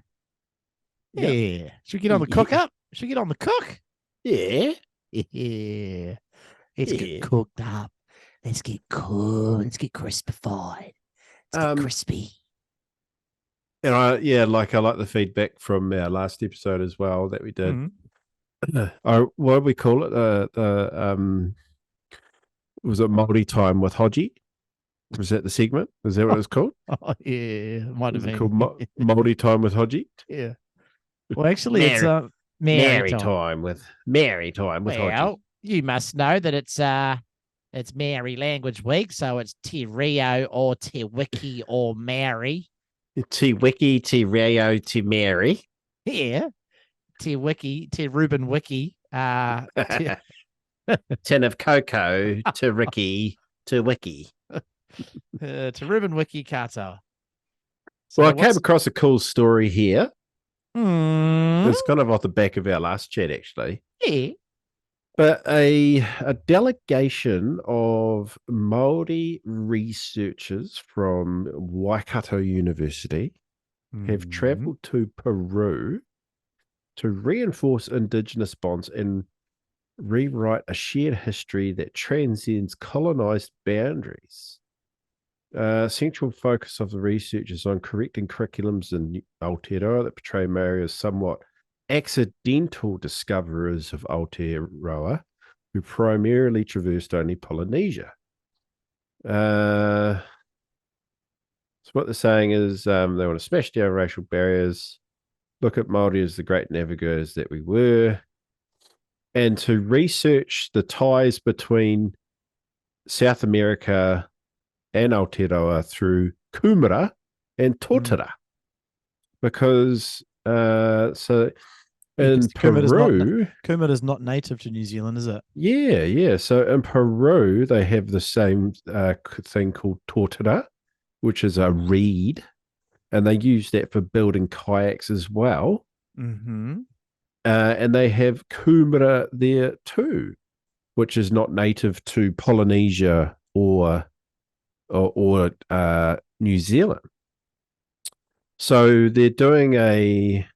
Yeah. Should we get on the cook up? Should we get on the cook? Yeah. Yeah. Let's get cooked up. Let's get cooked. Let's get crispified. Let's get crispy. And I like the feedback from our last episode as well that we did. Mm-hmm. What do we call it? Was it Māori time with Hodgie? Was that the segment? Is that what it was called? Oh yeah, might have been called Māori time with Hodgie. Yeah. Well, actually, it's Mary time with Hodgie. Well, you must know that it's Māori Language Week, so it's Te Rio or Te Wiki or Māori. Te Wiki, Te Rio, Te Mary. Yeah. Te Wiki, Te Ruben Wiki. Tin of cocoa, Te Ricky, Te Wiki. To Ruben Wiki Kata. So well, I came across a cool story here. Mm. It's kind of off the back of our last chat, actually. Yeah. But a delegation of Māori researchers from Waikato University have travelled to Peru to reinforce Indigenous bonds and rewrite a shared history that transcends colonised boundaries. Central focus of the research is on correcting curriculums in Aotearoa that portray Māori as somewhat accidental discoverers of Aotearoa who primarily traversed only Polynesia. So what they're saying is they want to smash down racial barriers, look at Māori as the great navigators that we were, and to research the ties between South America and Aotearoa through kumara and tōtara. Because so in Peru... Kumara is not native to New Zealand, is it? Yeah. So in Peru, they have the same thing called tōtara, which is a reed, and they use that for building kayaks as well. Mm-hmm. And they have kumara there too, which is not native to Polynesia or New Zealand. So they're doing a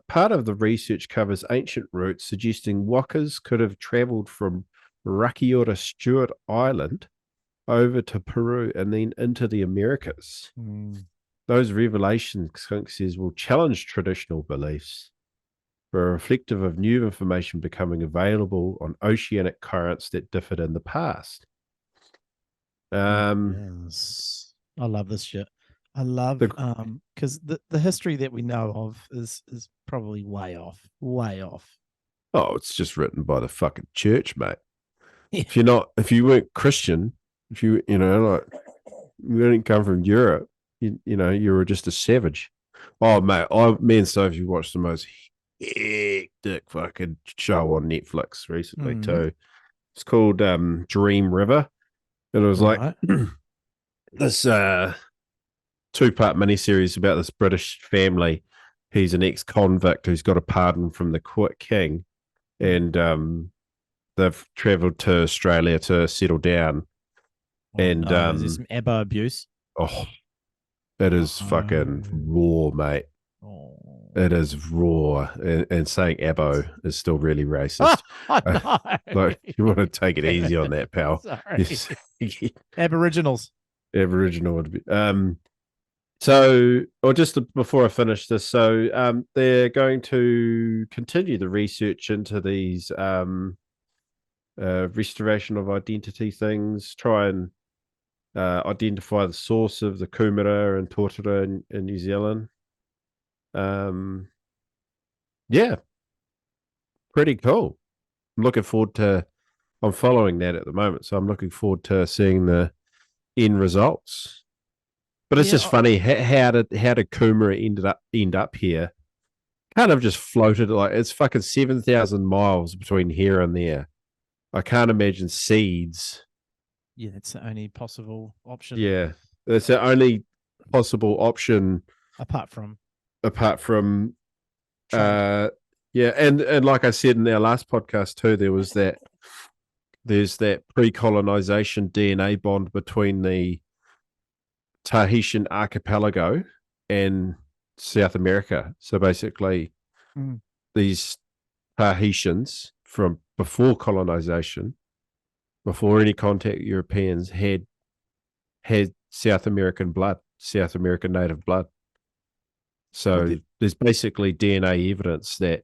part of the research covers ancient routes, suggesting walkers could have travelled from Rakiura Stewart Island over to Peru and then into the Americas. Those revelations, Skunk says, will challenge traditional beliefs, but are reflective of new information becoming available on oceanic currents that differed in the past. Yes. I love this shit. I love because the history that we know of is probably way off. Oh, it's just written by the fucking church, mate. Yeah. If you weren't Christian, you didn't come from Europe, you know, you were just a savage. Oh, mate, me and Sophie watched the most hectic fucking show on Netflix recently too. It's called Dream River, and it was like this 2-part miniseries about this British family. He's an ex-convict who's got a pardon from the king, and they've travelled to Australia to settle down. And there's some ABBA abuse. Oh, it is fucking raw, mate. It is raw, and saying Abbo is still really racist. Like, you want to take it easy on that, pal. Sorry. Aboriginals. Aboriginal would be. So, or just before I finish this, so they're going to continue the research into these restoration of identity things, try and identify the source of the kumara and tōtara in New Zealand. Yeah, pretty cool. I'm looking forward to. I'm following that at the moment, so I'm looking forward to seeing the end results. But it's just funny how did kumara end up here? Kind of just floated, like it's fucking 7,000 miles between here and there. I can't imagine seeds. Yeah, that's the only possible option. Yeah, that's the only possible option apart from yeah, and like I said in our last podcast too, there's that pre-colonization DNA bond between the Tahitian archipelago and South America. So basically, these Tahitians from before colonization, before any contact with Europeans, had South American blood, South American native blood. So there's basically DNA evidence that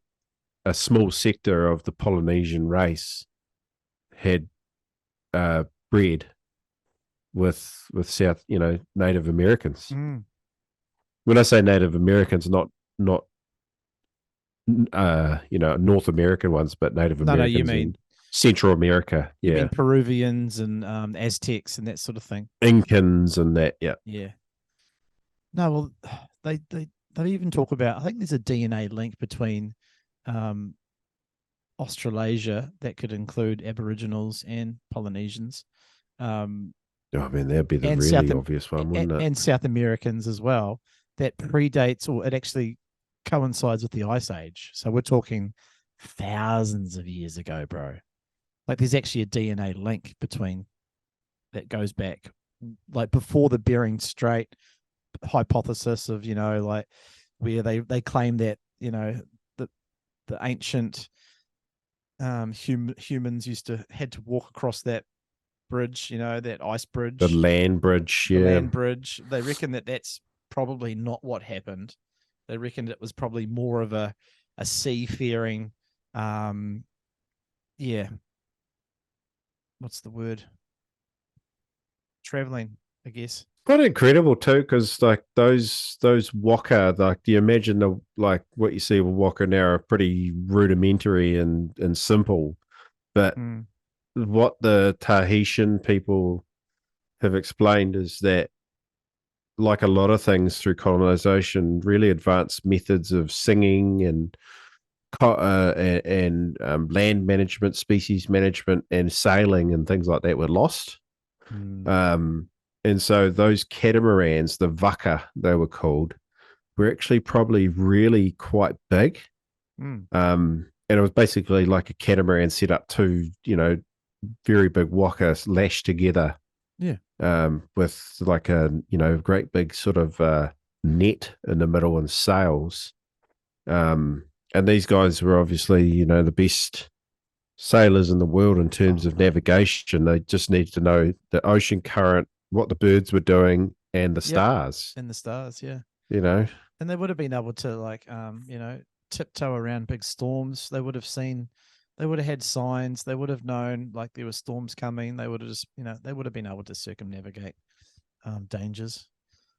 a small sector of the Polynesian race had bred with South, Native Americans. When I say Native Americans, not North American ones, but Native Americans. No, you mean Central America. Yeah, you mean Peruvians and Aztecs and that sort of thing. Incans and that. Yeah. Yeah. No, well, they even talk about. I think there's a DNA link between Australasia that could include Aboriginals and Polynesians. I mean, that'd be the really obvious one, wouldn't it? And South Americans as well. That predates, or it actually coincides with the Ice Age. So we're talking thousands of years ago, bro. Like there's actually a DNA link between that goes back, like before the Bering Strait hypothesis of, like where they claim that, the ancient humans had to walk across that bridge, that ice bridge, the land bridge. The land bridge. They reckon that that's probably not what happened. They reckon it was probably more of a seafaring, what's the word? Traveling, I guess. Quite incredible too, because like those waka, like do you imagine like what you see with waka now are pretty rudimentary and simple, but what the Tahitian people have explained is that, like a lot of things through colonization, really advanced methods of singing and land management, species management, and sailing and things like that were lost. And so those catamarans, the vaka they were called, were actually probably really quite big. And it was basically like a catamaran set up two, very big waka lashed together. Yeah. With like a, great big sort of net in the middle and sails. And these guys were obviously, the best sailors in the world in terms of navigation. They just needed to know the ocean current, what the birds were doing, and the stars. And the stars, yeah. And they would have been able to tiptoe around big storms. They would have had signs. They would have known like there were storms coming. They would have just, they would have been able to circumnavigate dangers.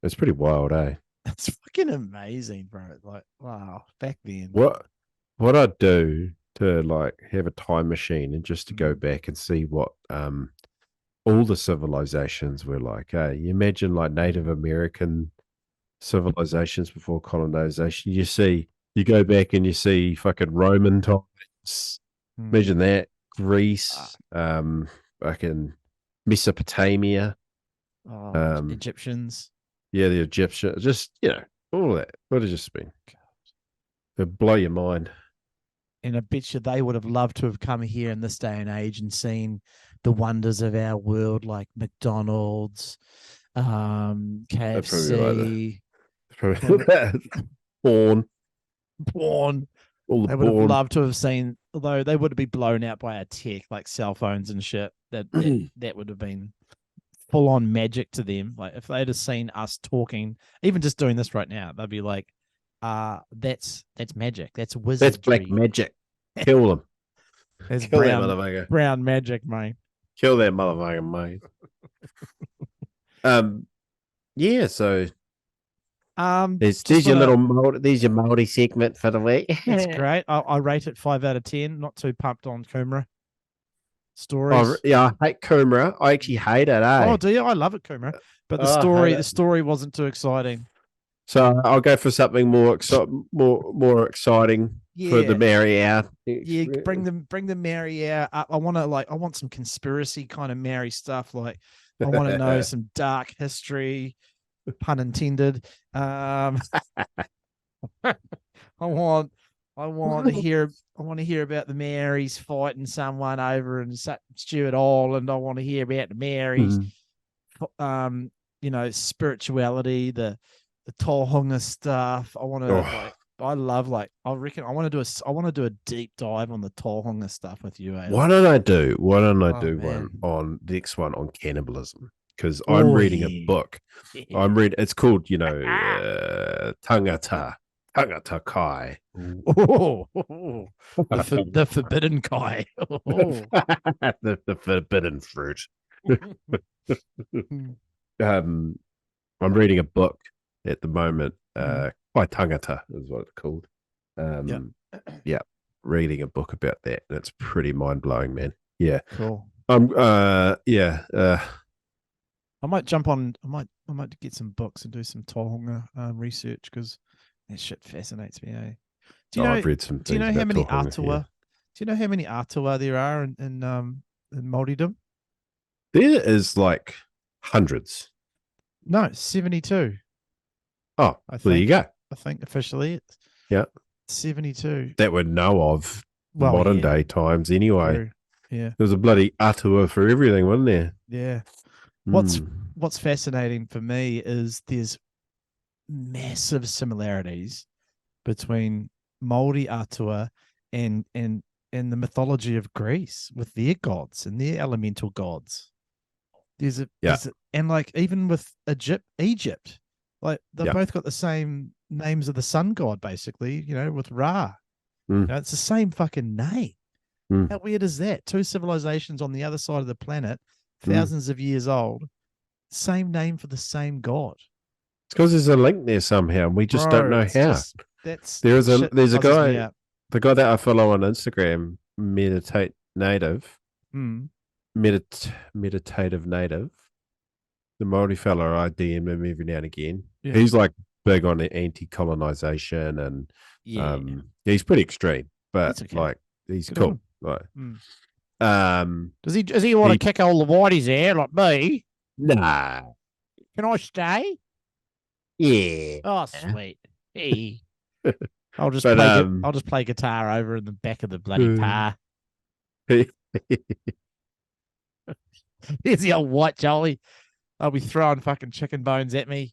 It's pretty wild, eh? It's fucking amazing, bro. Like, wow, back then. What I'd do to like have a time machine and just to go back and see what all the civilizations were like. You imagine like Native American civilizations before colonization. You go back and you see fucking Roman times. Imagine that. Greece, fucking Mesopotamia, Egyptians. Yeah, the Egyptians. Just all of that. Would have just been. It'd blow your mind. And I bet you they would have loved to have come here in this day and age and seen the wonders of our world, like McDonald's, KFC, Porn. All the they would have porn. loved to have seen, although they would be blown out by our tech, like cell phones and shit. That would have been full on magic to them. Like if they'd have seen us talking, even just doing this right now, they'd be like, that's magic. That's wizardry. That's black magic. Kill them. That's Kill brown, that motherfucker. brown magic, mate. Kill that motherfucker, mate. Yeah, so there's your little Māori segment for the week. It's great. I rate it 5 out of 10. Not too pumped on Kumara stories. Oh, yeah, I hate Kumara. I actually hate it. Oh, do you? I love it, Kumara. But the story wasn't too exciting. So I'll go for something more exciting for the Maori hour. Yeah, bring the Maori hour up. I want some conspiracy kind of Maori stuff. Like I want to know some dark history, pun intended. I want to hear about the Maoris fighting someone over in Stewart Island. I want to hear about the Maoris, spirituality, the tohunga stuff. I want to I want to do a deep dive on the tohunga stuff with you. Why don't I do one on the next one on cannibalism? Because I'm reading a book. Yeah. It's called, Tangata Kai. The forbidden Kai. the forbidden fruit. I'm reading a book at the moment. By Tangata is what it's called. Reading a book about that, and it's pretty mind blowing, man. Yeah, cool. I might jump on. I might get some books and do some tohunga research because that shit fascinates me. Do you know? I've read some. Do you know how many atua? Do you know how many atua there are in Māoridom? There is like hundreds. No, 72. Oh, there you go. I think officially it's 72 that we know of modern day times anyway. True. Yeah, there was a bloody atua for everything, wasn't there? Yeah. What's fascinating for me is there's massive similarities between Māori atua and the mythology of Greece with their gods and their elemental gods. And like even with Egypt, like they've both got the same names of the sun god, basically, with Ra. It's the same fucking name. How weird is that? Two civilizations on the other side of the planet, thousands of years old, same name for the same god. It's because there's a link there somehow, and we just don't know how. There's a guy, the guy that I follow on Instagram, Meditative Native. The Māori fella, I DM him every now and again. Yeah. He's like big on anti-colonization, and he's pretty extreme, but he's cool. Right. Does he want to kick all the whiteys out like me? Nah. Can I stay? Yeah. Oh, sweet. Hey. I'll just play guitar over in the back of the bloody car. Here's the old white jolly. I'll be throwing fucking chicken bones at me.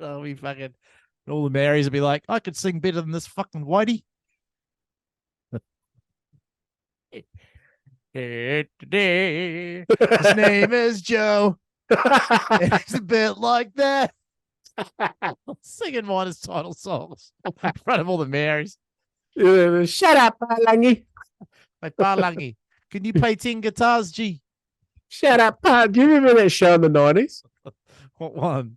I'll be fucking. All the Marys will be like, I could sing better than this fucking whitey. Today, his name is Joe. It's a bit like that. Singing one of his title songs in front of all the Marys. Shut up, Palangi. Hey, Palangi, can you play 10 guitars, G? Shut up, do you remember that show in the 90s? What one?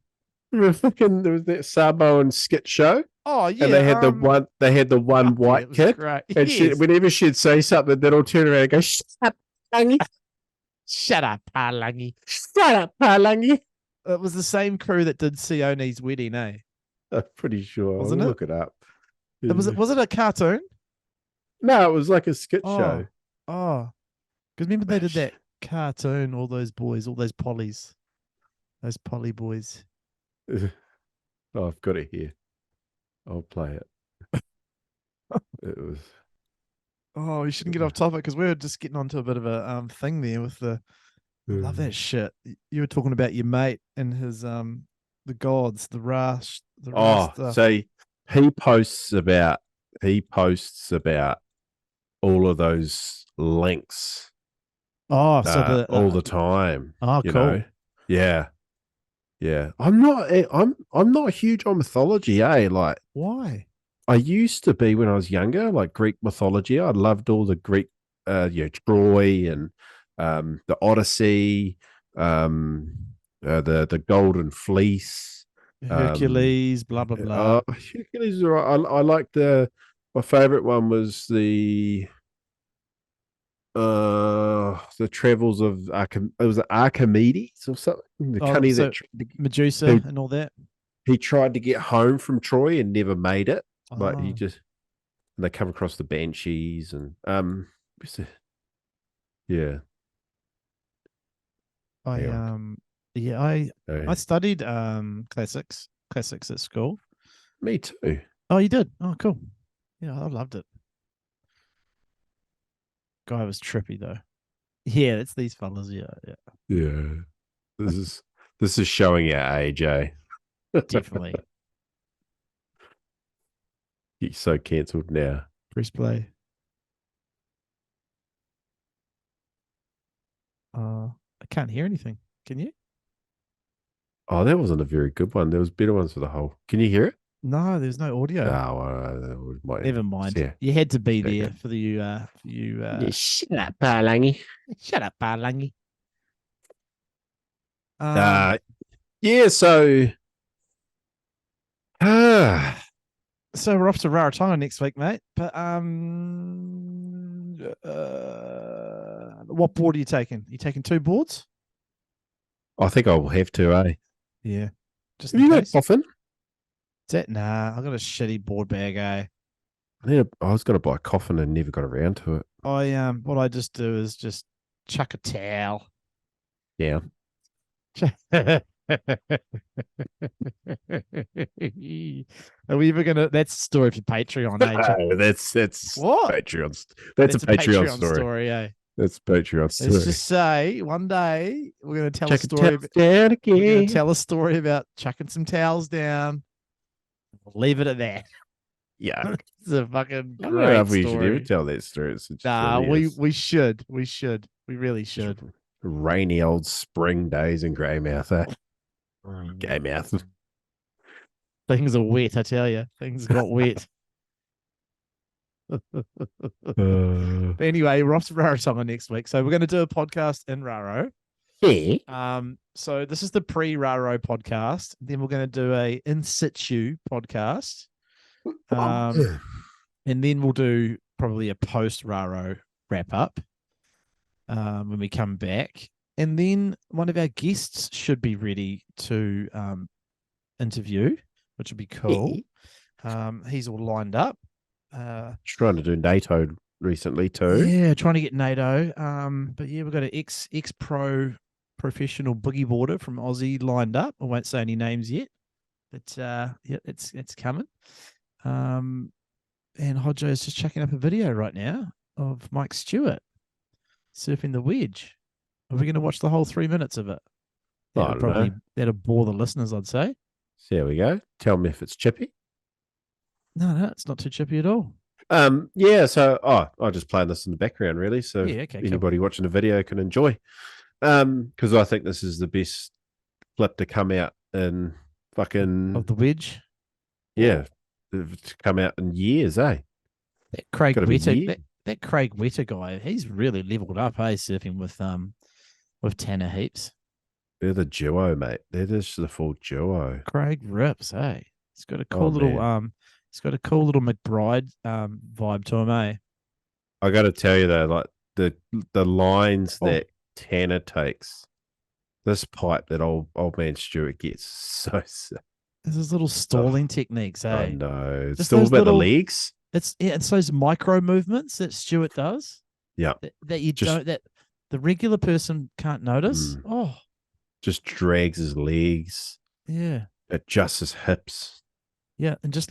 There was that Sabo and skit show. Oh yeah, and they had the one white kid, great. And whenever she'd say something, they'd all turn around and go, "Shut up, Palangi! Shut up, Palangi! Shut up, Palangi!" It was the same crew that did Sione's wedding, eh? I'm pretty sure. Wasn't I'll it? look it up. Was it a cartoon? No, it was like a skit Oh, show. oh, because remember they did that cartoon. All those boys, all those pollies, those polly boys. Oh, I've got it here. I'll play it. It was. Oh, we shouldn't get off topic because we were just getting onto a bit of a thing there with the. I love that shit. You were talking about your mate and his the gods, the rash, stuff. So he posts about all of those links. Oh, so all the time. Oh, you cool. know? Yeah. Yeah. I'm not huge on mythology, eh? Like, why? I used to be when I was younger, like Greek mythology. I loved all the Greek Troy and the Odyssey, the Golden Fleece, Hercules, blah blah blah. Hercules is all right. I like my favorite one was the travels of Archimedes or something. The cunny so that Medusa and all that. he tried to get home from Troy and never made it. Like Oh. they come across the banshees and yeah. I studied classics at school. Me too. Oh, you did? Oh, cool. Yeah, I loved it. Guy was trippy though. Yeah, it's these fellas. Yeah. This is showing our age, eh? Definitely. He's so cancelled now. Press play. I can't hear anything. Can you? Oh, that wasn't a very good one. There was better ones for the whole. Can you hear it? No, there's no audio. Never mind. Yeah. You had to be there for the shut up, Palangi. Shut up, Palangi. Yeah, so so we're off to Rarotonga next week, mate. But what board are you taking? You taking 2 boards? I think I will have to, eh? Yeah. Just have you got coffin? Nah, I got a shitty board bag, eh? I was going to buy a coffin and never got around to it. What I just do is just chuck a towel. Yeah. Are we ever gonna? That's a story for Patreon, eh? That's what? Patreon. That's a Patreon story. Eh? That's a Patreon story. Let's just say one day we're gonna tell a story. We're gonna tell a story about chucking some towels down. We'll leave it at that. Yeah, it's a fucking great I don't know if we story. should ever tell that story. We should. We really should. Rainy old spring days in Greymouth. Greymouth. Things are wet, I tell you. Things got wet. But anyway, we're off to Rarotonga next week. So we're going to do a podcast in Raro. Yeah. So this is the pre-Raro podcast. Then we're going to do a in situ podcast. And then we'll do probably a post-Raro wrap-up when we come back. And then one of our guests should be ready to interview, which would be cool. He's all lined up. Trying to do NATO recently too. Yeah, trying to get NATO. But yeah, we've got an ex-pro professional boogie boarder from Aussie lined up. I won't say any names yet, but yeah, it's coming. And Hodgo is just checking up a video right now of Mike Stewart surfing the wedge. Are we going to watch the whole 3 minutes of it? That'll bore the listeners, I'd say. So there we go. Tell me if it's chippy. No, it's not too chippy at all. Yeah, so I'll just play this in the background really, so anybody watching the video can enjoy. Because I think this is the best flip to come out in fucking of the wedge. Yeah, to come out in years, eh? That Craig Wetter, that Craig Wetter guy, he's really leveled up, surfing with Tanner Heaps. They're the duo, mate. They're just the full duo. Craig rips, He's got a cool he's got a cool little McBride vibe to him, eh? I got to tell you though, like the lines that Tanner takes This pipe that old man Stewart gets so sick. There's those little stalling techniques, I eh? know. It's Just still those about the little- legs. It's those micro movements that Stewart does. Yeah. That you Just- don't that the regular person can't notice. Oh, Just drags his legs, yeah. adjusts his hips. Yeah, and just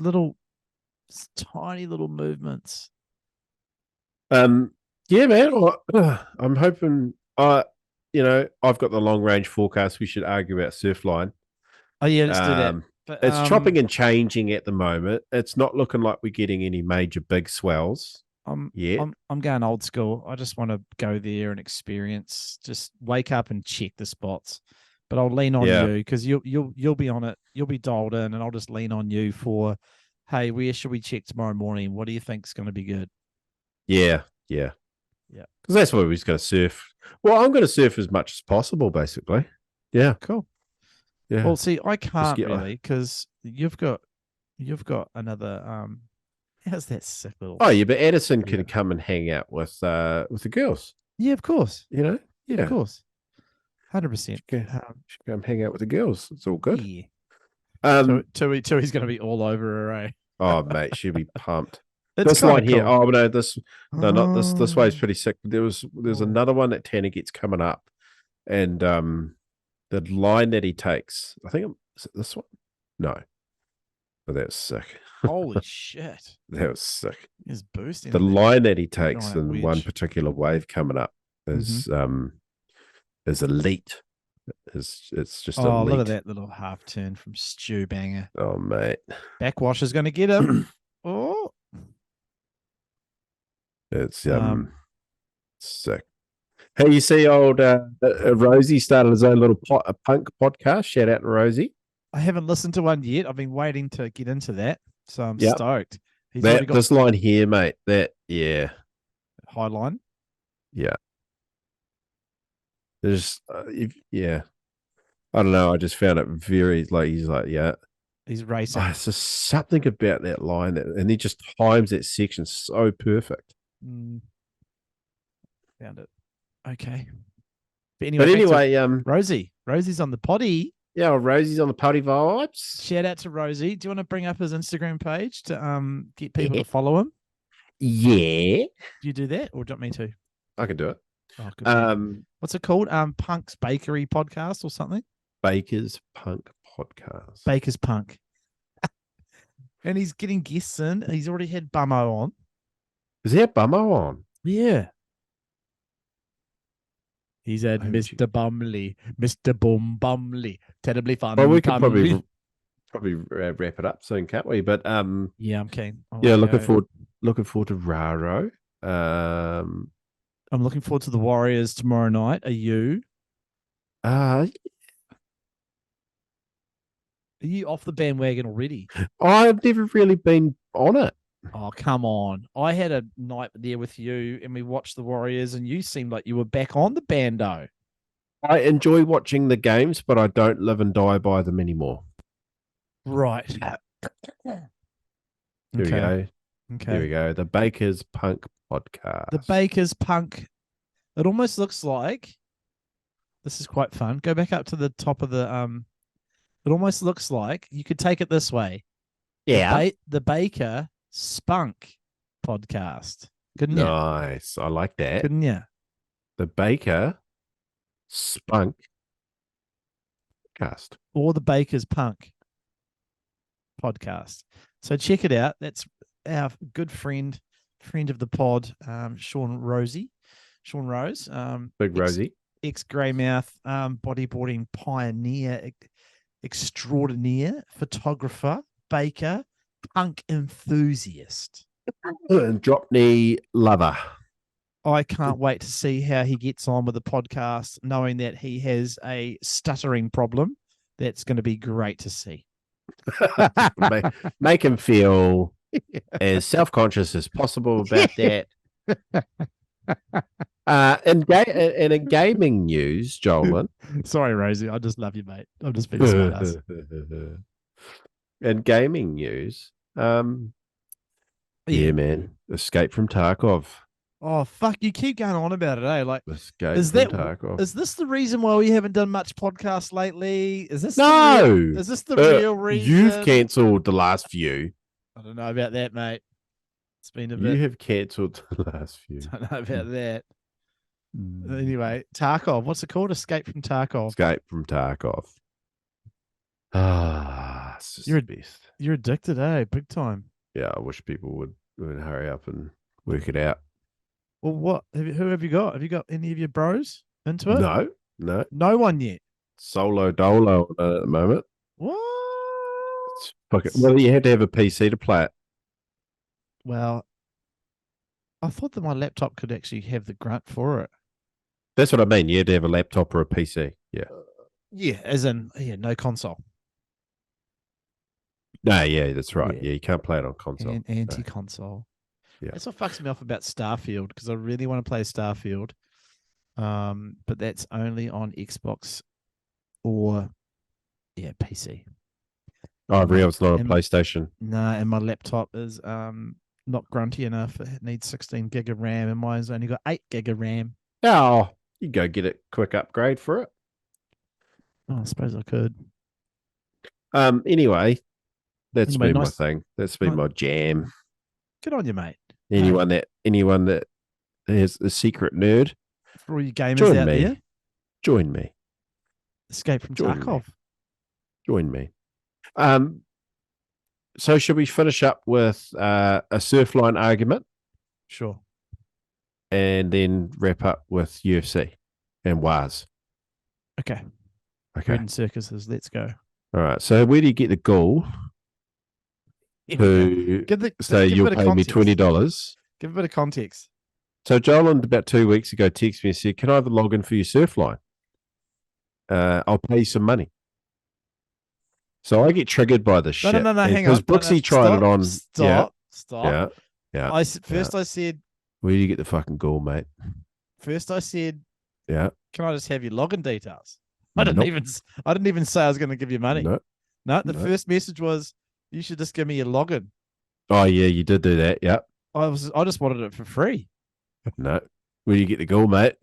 tiny little movements. Yeah, man. I'm hoping. I've got the long range forecast. We should argue about Surfline. Oh yeah, let's do that. But, It's chopping and changing at the moment. It's not looking like we're getting any major big swells. I'm yet. I'm going old school. I just want to go there and experience. Just wake up and check the spots. But I'll lean on Yeah. you because you'll be on it. You'll be dialed in, and I'll just lean on you for, hey, where should we check tomorrow morning? What do you think's going to be good? Yeah. Because that's where we're just going to surf. Well, I'm going to surf as much as possible, basically. Yeah. Cool. Yeah. Well, see, I can't get, really because you've got another. How's that sick little? Oh yeah, but Addison can Yeah. come and hang out with the girls. Yeah, of course. You know. Yeah, of course. 100%. She can come hang out with the girls. It's all good. Yeah. Um. Toohey's going to be all over her, eh? Oh mate, she'll be pumped. It's This kinda line here. cool. Oh no, not this. This wave's Oh. pretty sick. There's Oh. another one that Tanner gets coming up, and the line that he takes. I think is it this one? No, but that's sick. Holy shit. That was sick. He's boosting. The in there. line that he takes Giant in one wedge. particular wave coming up is elite. It's just Oh, elite. look at that little half turn from Stew Banger. Oh mate, Backwash is going to get him. Oh. it's sick. Hey, you see old Rosie started his own little punk podcast. Shout out to Rosie. I haven't listened to one yet. I've been waiting to get into that. So I'm Yep. stoked. He's already got This line here, mate. high line. There's I don't know. I just found it very he's like, yeah. He's racing. It's just something about that line and he just times that section so perfect. Found it. Okay. But But anyway, back to anyway, Rosie. Rosie's on the potty. yeah, Rosie's on the party vibes. Shout out to Rosie. Do you want to bring up his Instagram page to get people to follow him? Yeah, Do you do that, or do you want me to? I can do it. Oh, good man. What's it called? Punk's Bakery Podcast or something? Baker's Punk Podcast. Baker's Punk. And he's getting guests in. He's already had Bummo on. Is there Bummo on? Yeah. He's had Haven't Mr. Bumley, Mr. Bumley, terribly fun. Well, we could Bumley. probably wrap it up soon, can't we? But Yeah, I'm keen. I yeah, wanna looking go. forward to Raro. I'm looking forward to the Warriors tomorrow night. Are you? Uh, Are you off the bandwagon already? I've never really been on it. Oh, come on. I had a night there with you and we watched the Warriors and you seemed like you were back on the bando. I enjoy watching the games, but I don't live and die by them anymore. Right. Here we go. Okay. Here we go. The Baker's Punk Podcast. The Baker's Punk. It almost looks like this is quite fun. Go back up to the top of the it almost looks like you could take it this way. Yeah. The Baker Spunk Podcast. Couldn't you? Nice. I like that. Couldn't you? The Baker Spunk Cast. Or the Baker's Punk Podcast. So check it out. That's our good friend of the pod, Sean Rose, Big Rosie. ex-Greymouth, bodyboarding pioneer, extraordinaire, photographer, baker, punk enthusiast. And drop knee lover. I can't wait to see how he gets on with the podcast, knowing that he has a stuttering problem. That's going to be great to see. Make him feel as self-conscious as possible about that. And in gaming news, Jolin. Sorry, Rosie. I just love you, mate. I'm just being smart ass. In gaming news, yeah, man, Escape from Tarkov. Oh fuck! You keep going on about it, eh? Like, Escape is from that Tarkov. is this the reason why we haven't done much podcast lately? Is this No! is this the real reason? You've cancelled the last few. I don't know about that, mate. It's been a You bit. have cancelled the last few. I don't know about that. Anyway, Tarkov. What's it called? Escape from Tarkov. Escape from Tarkov. Ah, it's just the best. You're addicted, eh? Big time. Yeah, I wish people would hurry up and work it out. Well, what? Who have you got? Have you got any of your bros into it? No. No one yet. Solo dolo at the moment. What? Well, you had to have a PC to play it. Well, I thought that my laptop could actually have the grunt for it. That's what I mean. You had to have a laptop or a PC. Yeah. Yeah, as in, no console. No, yeah, that's right. Yeah, you can't play it on console. Anti-console. Yeah. That's what fucks me off about Starfield, because I really want to play Starfield. But that's only on Xbox or PC. Oh, real? It's not a PlayStation. No, and my laptop is not grunty enough. It needs 16 gig of RAM, and mine's only got 8 gig of RAM. Oh, you go get a quick upgrade for it. Oh, I suppose I could. Anyway, that's been nice, my thing. That's been my jam. Good on you, mate. Anyone that is a secret nerd, for all you gamers out there, join me. Escape from Tarkov. Join me. So should we finish up with a Surfline argument? Sure. And then wrap up with UFC and Wahs. Okay. Okay. Circuses, let's go. All right. So where do you get the Gall to say you'll pay me $20? Give a bit of context. So Joland about 2 weeks ago texted me and said, "Can I have a login for your Surfline? I'll pay you some money." So I get triggered by this shit. No, hang on. Because Brooksies tried it on. Stop. Yeah. I said, where do you get the fucking Gall, mate? First I said, yeah. Can I just have your login details? I didn't even say I was going to give you money. No, the first message was, you should just give me your login. Oh yeah, you did do that. Yeah. I just wanted it for free. No. Where do you get the Gall, mate?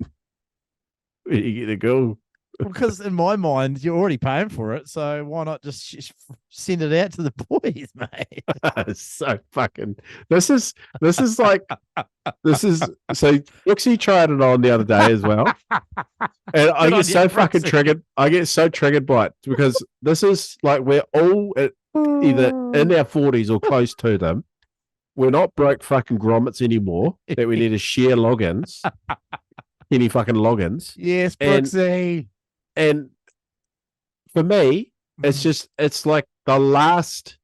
Where do you get the Gall? Because in my mind, you're already paying for it, so why not just send it out to the boys, mate? So fucking. This is so. Brooksy tried it on the other day as well, and I get so fucking triggered. I get so triggered by it because this is like we're all either in our 40s or close to them. We're not broke fucking grommets anymore that we need to share logins. Any fucking logins. Yes, Brooksy. And for me, it's like the last,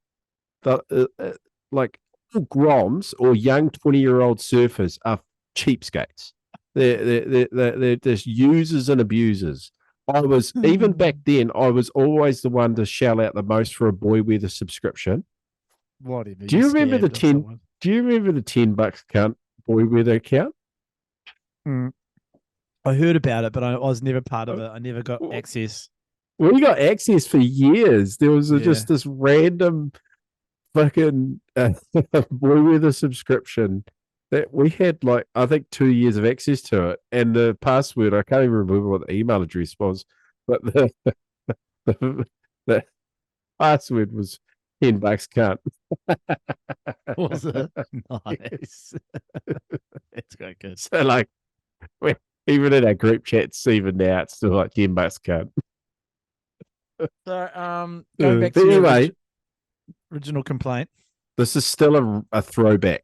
like groms or young 20-year-old surfers are cheapskates. They're just users and abusers. I was even back then. I was always the one to shell out the most for a boy weather subscription. Whatever. Do you remember the $10? Do you remember the $10 account, boy weather account? I heard about it, but I was never part of it. I never got access. We got access for years. There was just this random fucking boy weather subscription that we had, like, I think 2 years of access to it. And the password, I can't even remember what the email address was, but the password was $10 cunt. Was it? Nice. It's quite good. So, like, even in our group chats, even now, it's still like $10 cunt. So, going back to your original complaint. This is still a throwback.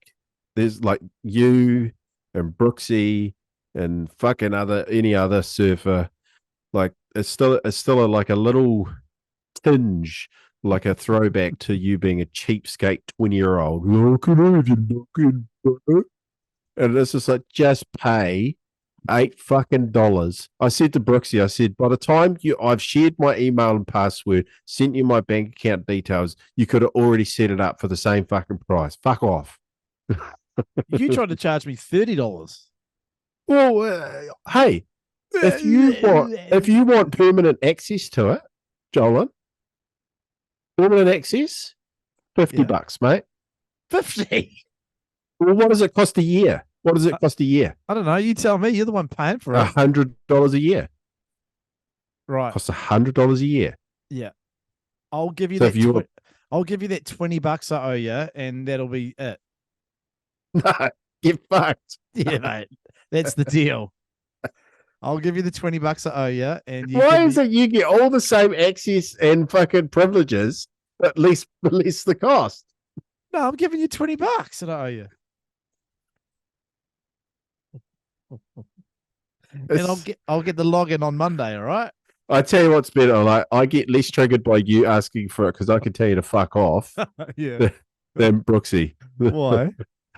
There's like you and Brooksy and fucking any other surfer. Like it's still like a little tinge, like a throwback to you being a cheapskate 20-year-old. Oh, can I have your login, bro? And it's just like, just pay $8 fucking. I said to Brooksy, I said, by the time I've shared my email and password, sent you my bank account details, you could have already set it up for the same fucking price. Fuck off. You tried to charge me $30. Well, hey, if you want permanent access to it, Jolin, permanent access, $50, mate. 50. Well, what does it cost a year? What does it cost a year? I don't know. You tell me. You're the one paying for it. $100 a year. Right. Costs $100 a year. Yeah. I'll give you So that. if you I'll give you that $20 I owe you, and that'll be it. No, get fucked. Yeah, mate. That's the deal. I'll give you the $20 I owe you, and you Why give is me... it you get all the same access and fucking privileges, but least the cost? No, I'm giving you $20 that I owe you. And I'll get the login on Monday, all right? I tell you what's better. Like, I get less triggered by you asking for it because I can tell you to fuck off Yeah. than Brooksy. Why?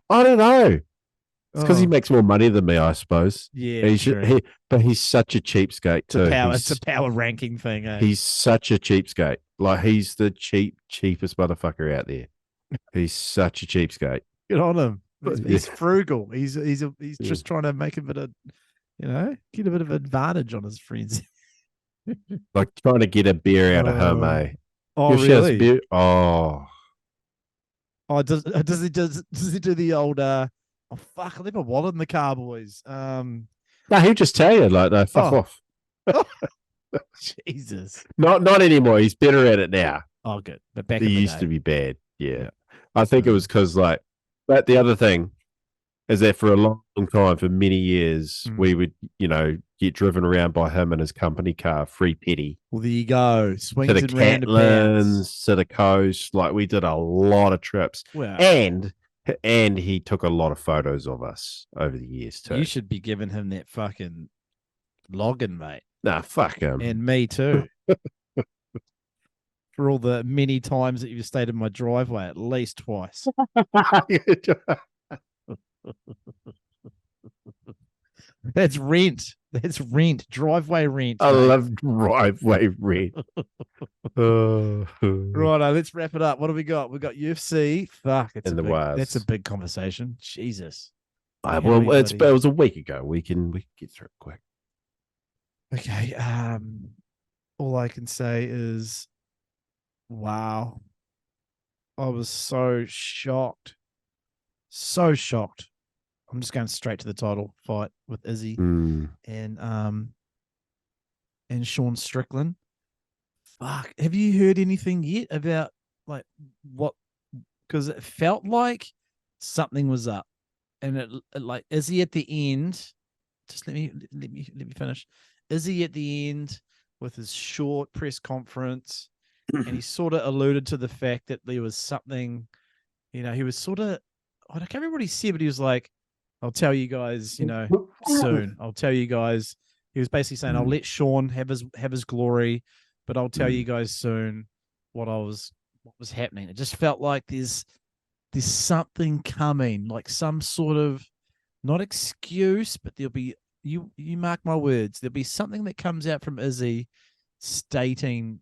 I don't know. It's because he Oh. makes more money than me, I suppose. Yeah, But he's such a cheapskate too. It's a power ranking thing. Eh? He's such a cheapskate. Like, he's the cheapest motherfucker out there. He's such a cheapskate. Good on him. He's Yeah. frugal. He's just trying to make a bit of, get a bit of advantage on his friends. Like trying to get a beer out of him, eh? Oh, Your shit's really? Oh, Does he do the old oh fuck, I leave my wallet in the car, boys. no, he'll just tell you like, no, fuck Oh. off. Jesus. Not anymore. He's better at it now. Oh, good. But back He in the used day. to be bad. Yeah. Yeah. I think it was because like, but the other thing is that for a long time, for many years, we would, get driven around by him in his company car, free petty. Well, there you go. Swings To the and roundabouts. Catlins, to the coast. Like, we did a lot of trips. Well, And he took a lot of photos of us over the years too. you should be giving him that fucking login, mate. Nah, fuck him. And me too. For all the many times that you've stayed in my driveway, at least twice. That's rent. That's rent. Driveway rent. I mate. love driveway rent. Righto, let's wrap it up. What do we got? We got UFC. Fuck, And the Wahs. that's a big conversation. Jesus. Well, it was a week ago. We can get through it quick. Okay. All I can say is, wow. I was so shocked. So shocked. I'm just going straight to the title fight with Izzy and Sean Strickland. Fuck. Have you heard anything yet about like what? Because it felt like something was up, and it like Izzy at the end. Just let me finish. Izzy at the end with his short press conference, and he sort of alluded to the fact that there was something. He was sort of. I can't remember what he said, but he was like, I'll tell you guys, soon. I'll tell you guys. He was basically saying, I'll let Sean have his glory, but I'll tell you guys soon what was happening. It just felt like there's something coming, like some sort of not excuse, but there'll be you mark my words, there'll be something that comes out from Izzy stating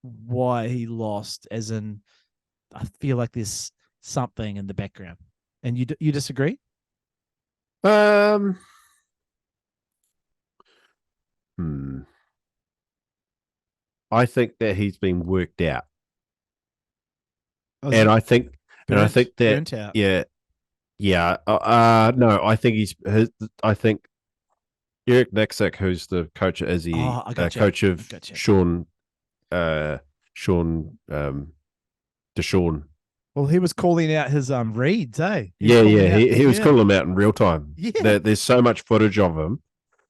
why he lost, as in I feel like there's something in the background. And you disagree? I think that he's been worked out, and I think that burnt out. yeah. No, I think I think Eric Nixick, who's the coach of Izzy, coach of Sean, Deshaun. Well, he was calling out his reads, eh? He was calling him out in real time. Yeah. There's so much footage of him.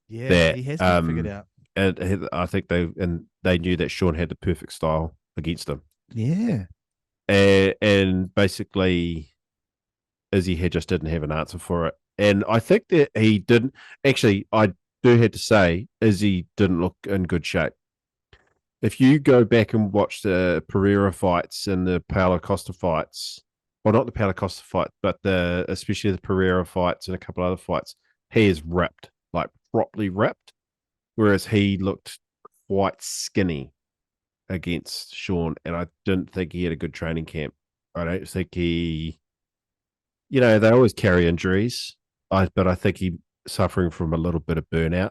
Yeah, that, he has been figured out. And I think they knew that Sean had the perfect style against him. Yeah. And basically, Izzy just didn't have an answer for it. And I think that he didn't. Actually, I do have to say, Izzy didn't look in good shape. If you go back and watch the Pereira fights and the Paulo Costa fights, well, not the Paulo Costa fight, but especially the Pereira fights and a couple other fights, he is ripped, like properly ripped, whereas he looked quite skinny against Sean, and I didn't think he had a good training camp. I don't think he, they always carry injuries, but I think he's suffering from a little bit of burnout.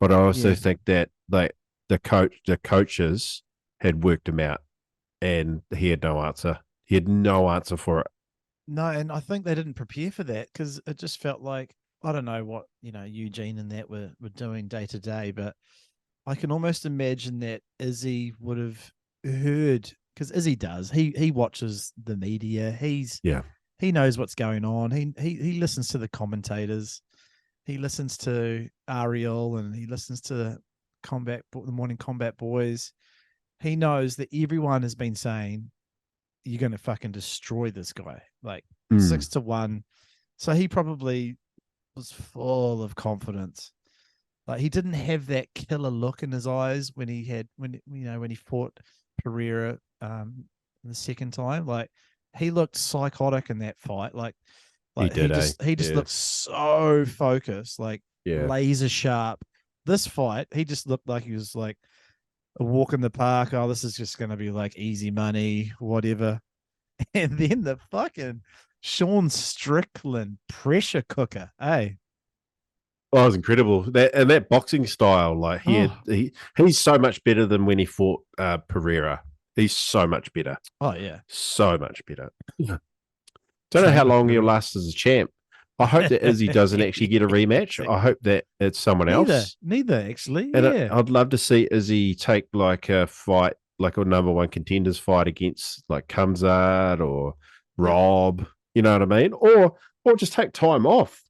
But I also think that the coaches had worked him out, and he had no answer. He had no answer for it. No, and I think they didn't prepare for that because it just felt like I don't know what Eugene and that were doing day to day, but I can almost imagine that Izzy would have heard because Izzy does. He watches the media. He knows what's going on. He listens to the commentators. He listens to Ariel and he listens to the morning combat boys. He knows that everyone has been saying you're going to fucking destroy this guy, like 6-1. So he probably was full of confidence. Like he didn't have that killer look in his eyes when he fought Pereira the second time. Like he looked psychotic in that fight. Like he just looked so focused, like laser sharp. This fight, he just looked like he was like a walk in the park. Oh, this is just going to be like easy money, whatever. And then the fucking Sean Strickland pressure cooker, eh? Oh, it was incredible. That boxing style, like he's so much better than when he fought Pereira. He's so much better. Oh yeah, so much better. Don't know how long he'll last as a champ. I hope that Izzy doesn't actually get a rematch. I hope that it's someone else. Neither actually. And yeah. I'd love to see Izzy take like a fight, like a number one contenders fight against like Kamzat or Rob. You know what I mean? Or just take time off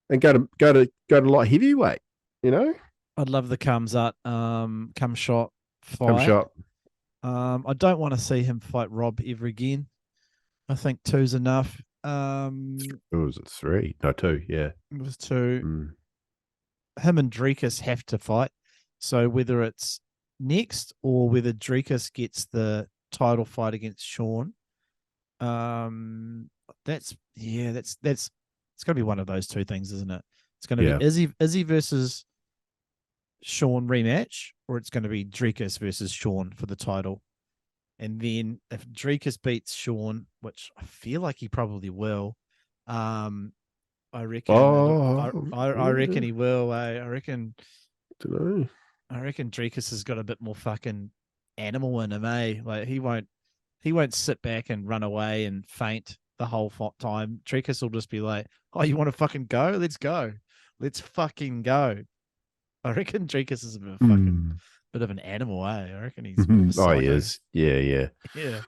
and go to light heavyweight. You know? I'd love the Kamzat Kamshot fight. Kamshot. I don't want to see him fight Rob ever again. I think 2's enough. Was it 3? No, 2. Yeah, it was 2. Him and Drekus have to fight. So whether it's next or whether Drekus gets the title fight against Sean, it's going to be one of those two things, isn't it? It's going to be Izzy versus Sean rematch, or it's going to be Drekus versus Sean for the title. And then if Drekus beats Sean, which I feel like he probably will, I reckon. I reckon he will. I reckon. Don't know. I reckon Drekus has got a bit more fucking animal in him, eh? Like he won't sit back and run away and faint the whole time. Drekus will just be like, "Oh, you want to fucking go? Let's go. Let's fucking go." I reckon Drekus is a bit of an animal, eh? I reckon he's. He is. Yeah. Yeah.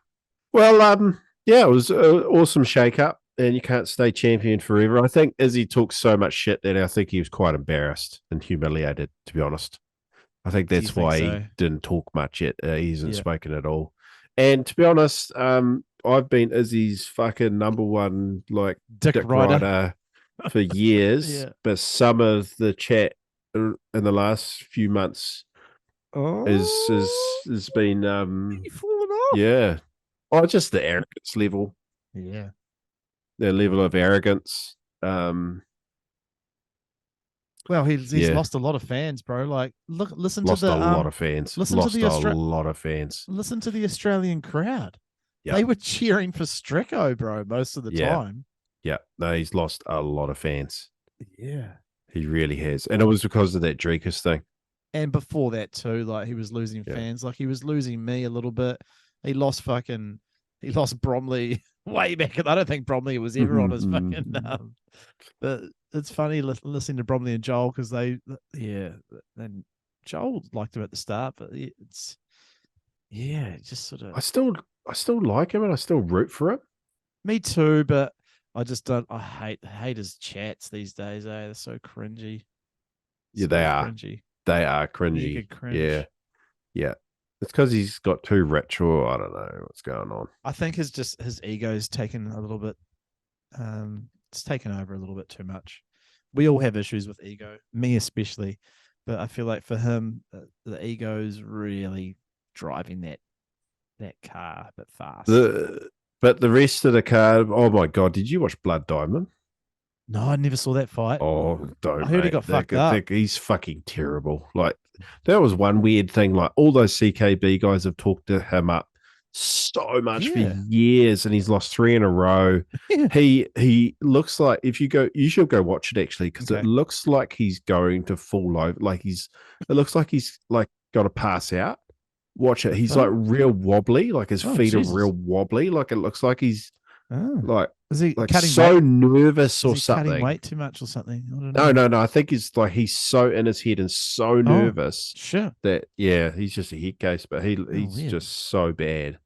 Well, it was an awesome shake-up, and you can't stay champion forever. I think Izzy talks so much shit that I think he was quite embarrassed and humiliated, to be honest. I think that's why he didn't talk much yet. He hasn't spoken at all. And to be honest, I've been Izzy's fucking number one like dick rider for years, but some of the chat in the last few months has been fallen off. Yeah. Oh, just the arrogance level. Yeah. The level of arrogance. Well, he's lost a lot of fans, bro. Like, listen lost to the a lot of fans. Listen lost to the a lot of fans. Listen to the Australian crowd. Yep. They were cheering for Stricko, bro, most of the time. Yeah, no, he's lost a lot of fans. Yeah, he really has, and it was because of that Drekus thing. And before that too, like he was losing fans. Like he was losing me a little bit. He lost Bromley way back. I don't think Bromley was ever on his fucking. But it's funny listening to Bromley and Joel because and Joel liked him at the start, but it's just sort of. I still like him and I still root for him. Me too, but I just don't. I hate his chats these days. They're so cringy. Yeah, they are. Cringy. They are cringy. Yeah. It's because he's got too rich, or I don't know what's going on. I think his ego's taken a little bit. It's taken over a little bit too much. We all have issues with ego, me especially, but I feel like for him, the ego's really driving that car a bit fast. But the rest of the car, oh my god! Did you watch Blood Diamond? No, I never saw that fight. Oh, don't. I heard he got fucked up. He's fucking terrible. Like that was one weird thing. Like all those CKB guys have talked to him up so much for years, and he's lost 3 in a row. He looks like you should go watch it actually because it looks like he's going to fall over. It looks like he's like got to pass out. Watch it. He's like real wobbly. Like his feet are real wobbly. Like it looks like he's Oh. Like Is he cutting so weight? nervous or Is he cutting something. weight too much or something? I don't know. No. I think he's so in his head and so nervous Sure. that he's just a head case, but he's weird. just so bad.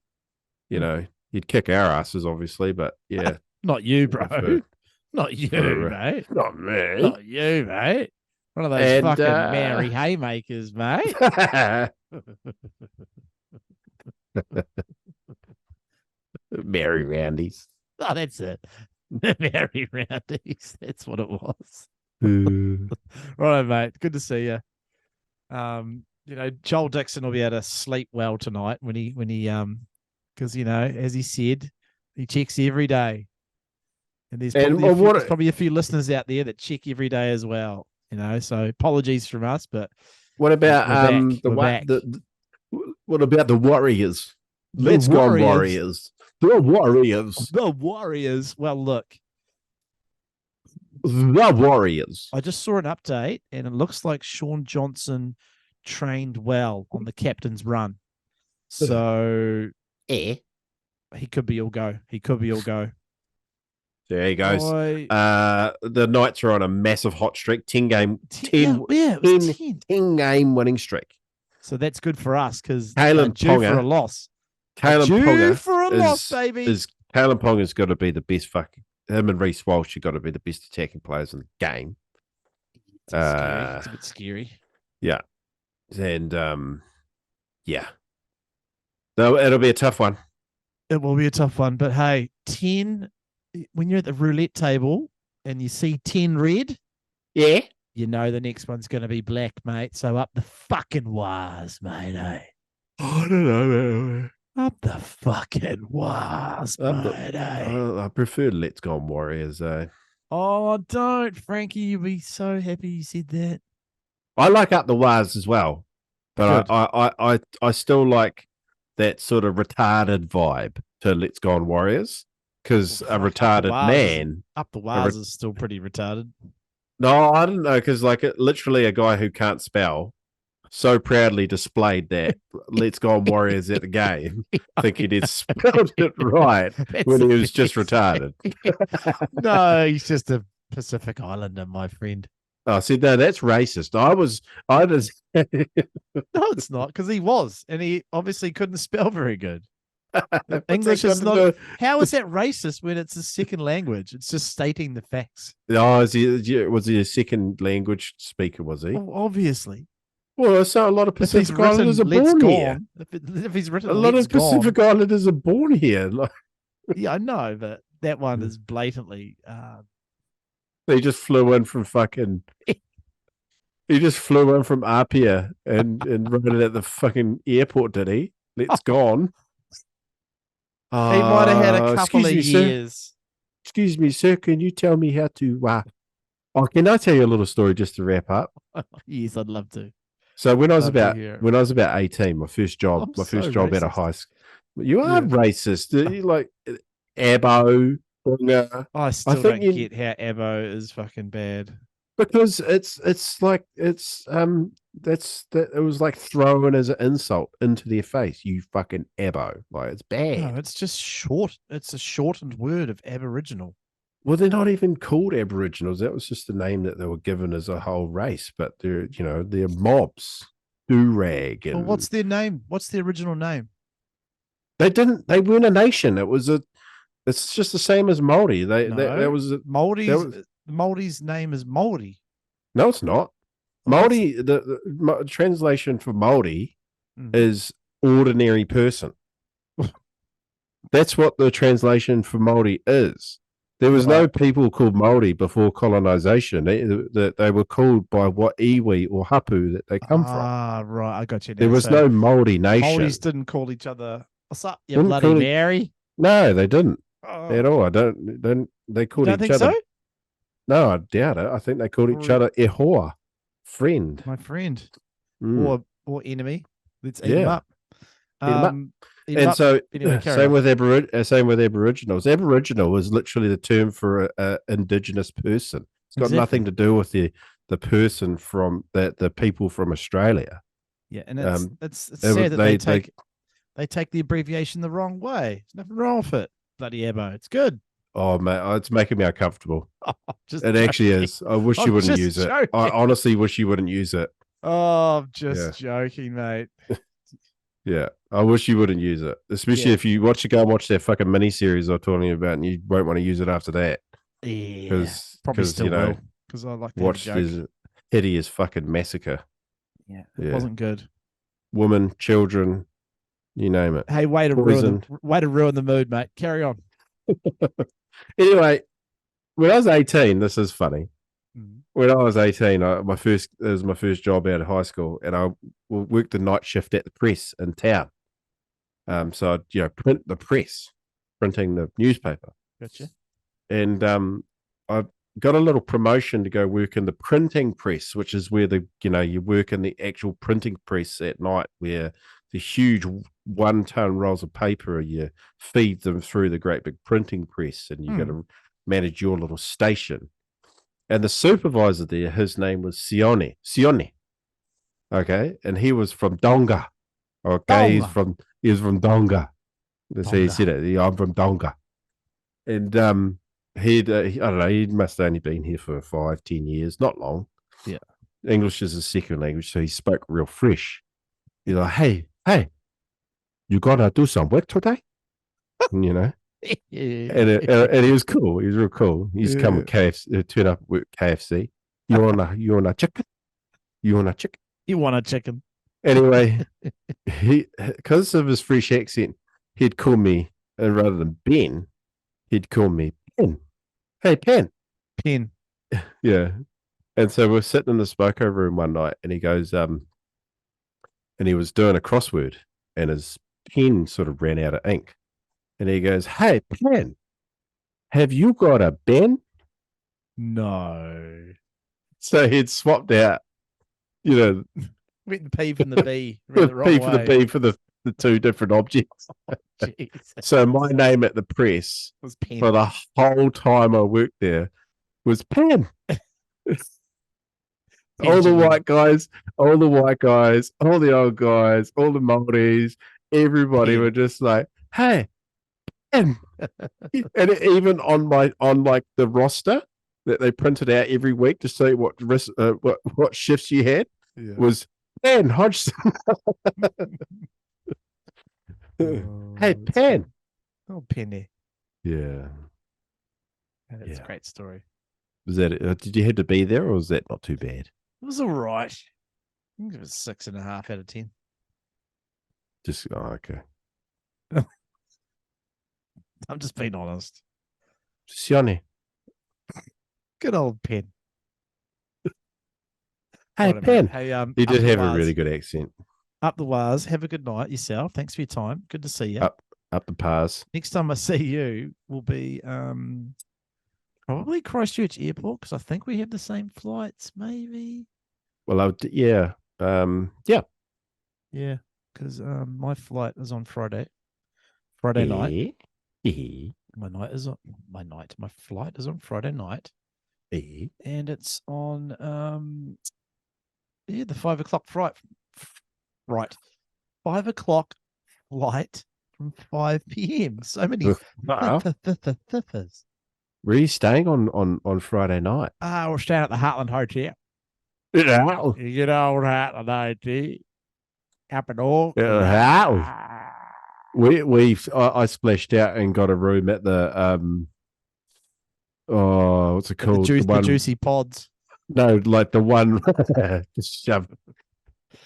You know, he'd kick our asses, obviously, but yeah. Not you, bro. For- Not you, for- mate. Not me. Not you, mate. One of those And, fucking Maori haymakers, mate. Merry Roundies. Oh, that's it. Maori roundies. That's what it was. Right, mate. Good to see you. Joel Dixon will be able to sleep well tonight when he because as he said, he checks every day. And there's probably a few listeners out there that check every day as well. So apologies from us, but what about what about the Warriors? Let's go Warriors. The Warriors. The Warriors. Well, look. The Warriors. I just saw an update, and it looks like Sean Johnson trained well on the captain's run. So, he could be all go. There he goes. The Knights are on a massive hot streak. 10 game winning streak. So that's good for us because Kalen due Ponga for a loss. Kalen Ponga for a loss, baby. Kalen Ponga's got to be the best him and Reece Walsh have got to be the best attacking players in the game. It's a bit scary. Yeah. And yeah. No, it'll be a tough one. It will be a tough one. But hey, 10 when you're at the roulette table and you see 10 red, yeah, the next one's going to be black, mate. So up the fucking Wahs, mate. I don't know. Up the fucking Wahs, mate. I prefer Let's Go Warriors, though. Oh, don't, Frankie. You'll be so happy you said that. I like Up the Wahs as well, but I still like that sort of retarded vibe to Let's Go Warriors. Because a retarded man. Up the Wahs is still pretty retarded. No, I don't know. Because literally a guy who can't spell so proudly displayed that Let's Go Warriors at the game, thinking he'd spelled it right when he was just retarded. No, he's just a Pacific Islander, my friend. Oh, see, no, that's racist. No, it's not, because he was, and he obviously couldn't spell very good. English is not. How is that racist when it's a second language? It's just stating the facts. Oh, was he a second language speaker? Was he? Well, obviously. Well, so a lot of Pacific Islanders are born here. If he's written, a lot of Pacific Islanders are born here. Yeah, I know, but that one is blatantly. He just flew in from fucking. He just flew in from Apia and wrote it at the fucking airport. Did he? Let's gone. He might have had a couple of years. Sir. Excuse me, sir. Can you tell me how to? Can I tell you a little story just to wrap up? Yes, I'd love to. So when I was about 18, my first job racist. out of high school. You are racist. You like Abo. I still don't get how Abo is fucking bad. Because it was like thrown as an insult into their face. You fucking Abo. Like, it's bad. No, it's just short. It's a shortened word of Aboriginal. Well, they're not even called Aboriginals. That was just the name that they were given as a whole race. But they're mobs. Do-rag. Well, what's their name? What's the original name? They weren't a nation. It's just the same as Māori. Māori's name is Māori. No, it's not. Māori, the translation for Māori is ordinary person. That's what the translation for Māori is. There was no people called Māori before colonization. They were called by what iwi or hapu that they come from. Ah, right. I got you now. There was no Māori nation. Māoris didn't call each other, what's up, you bloody Mary? No, they didn't at all. They called each other. So? No, I doubt it. I think they called each other e hoa, friend. My friend. Or enemy. Let's eat him up. Same with Aboriginals. Aboriginal is literally the term for an indigenous person. It's got nothing to do with the person from the people from Australia. Yeah, and it's sad that they take the abbreviation the wrong way. There's nothing wrong with it. bloody Ebo. It's good. Oh, mate, it's making me uncomfortable. Just It actually joking. is. I wish I'm you wouldn't just use it. joking. I honestly wish you wouldn't use it. Oh, I'm just joking, mate. Yeah, I wish you wouldn't use it, especially Yeah. if you go and watch that fucking mini series I'm talking about, and you won't want to use it after that. Yeah, probably still will because I like to watch have a joke. this hideous fucking massacre. Yeah, it wasn't good. Women, children, you name it. Hey, way to ruin the mood, mate. Carry on. Anyway, when I was 18, this is funny. Mm. When I was 18, it was my first job out of high school, and I worked the night shift at the press in town. So I'd print the press, printing the newspaper. Gotcha. And I got a little promotion to go work in the printing press, which is where you work in the actual printing press at night, where the huge 1 ton rolls of paper, you feed them through the great big printing press, and you got to manage your little station. And the supervisor there, his name was Sione. Okay, and he was from Donga. Okay, he was from Donga. That's how he said it. Yeah, I'm from Donga. And I don't know, he must have only been here for 5-10 years, not long. Yeah. English is his second language, so he spoke real fresh. He's like, hey, you gotta do some work today? And, and he was cool. He was real cool. He used to come with KFC, turn up with KFC. You want a chicken? You want a chicken? You want a chicken? Anyway, because of his fresh accent, he'd call me, rather than Ben, he'd call me Pen. Hey, Pen. Pen. Yeah. And so we're sitting in the smoko room one night, and he goes, and he was doing a crossword, and his pen sort of ran out of ink. And he goes, hey, Pen, have you got a Ben? No. So he'd swapped out, went the P from the B. The P for the B for the two different objects. So my name at the press was Pen. For the whole time I worked there was Pen. All the white guys, all the old guys, all the Māoris, everybody were just like, hey, Pen. And even on the roster that they printed out every week to see what shifts you had was Pen Hodgson. Hey, Pen. Oh, Penny. Yeah. That's a great story. Was that it? Did you have to be there, or was that not too bad? It was all right. I think it was 6.5 out of 10. Okay. I'm just being honest. Sione. Good old Pen. Hey, right, Pen. Hey, you did have a really good accent. Up the Wahs. Have a good night yourself. Thanks for your time. Good to see you. Up the Pars. Next time I see you will be probably Christchurch Airport, because I think we have the same flights, maybe. Well, yeah. Yeah, because my flight is on Friday night. My flight is on Friday night. And it's on the 5 o'clock flight. Right. 5 o'clock flight from 5 p.m. So many thippers. Where are you staying on Friday night? We're staying at the Heartland Hotel. Yeah. You know, Heartland Hotel. Up and all. I splashed out and got a room at the what's it called? The juicy pods. No, like the one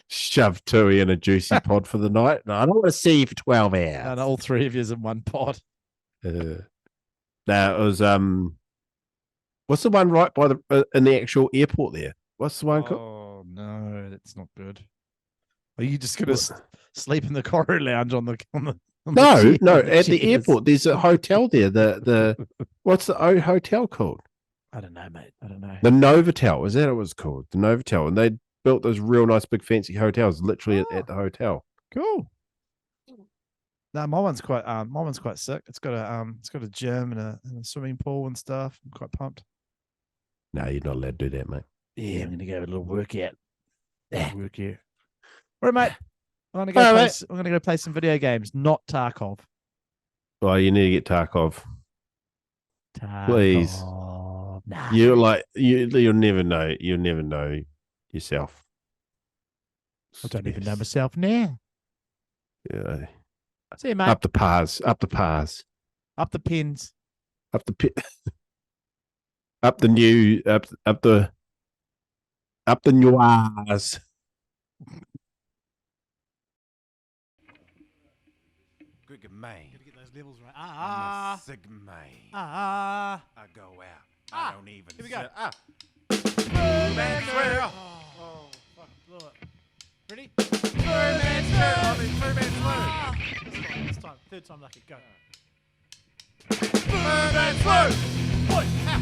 shove Tui in a juicy pod for the night. No, I don't want to see you for 12 hours. And all three of you in one pod. No, it was what's the one right by the in the actual airport there? What's the one called? Oh no, that's not good. Are you just gonna sleep in the corridor lounge on the at the airport? There's a hotel there. The what's the hotel called? I don't know, mate. I don't know. The Novotel, is that what it was called? The Novotel, and they built those real nice big fancy hotels literally at the hotel. Cool. No, my one's quite sick. It's got a gym and a swimming pool and stuff. I'm quite pumped. No, you're not allowed to do that, mate. Yeah, I'm gonna go have a little workout. Workout. All right, mate. I'm gonna go play some video games, not Tarkov. Oh, you need to get Tarkov. Please. Nah. You'll never know. You'll never know yourself. I don't even know myself now. Yeah. See you, mate. Up the pars. Up the pars. Up the pins. Up the pit. Up the new. Up the Wahs. Good man. Gotta get those levels right. I'm a sick man. I go out. I don't even. Here we go. Man, swear. Oh, fuck, blew it. Ready? Man, swear. I mean, man, swear. This time, third time lucky, go. Man, swear. What? Man,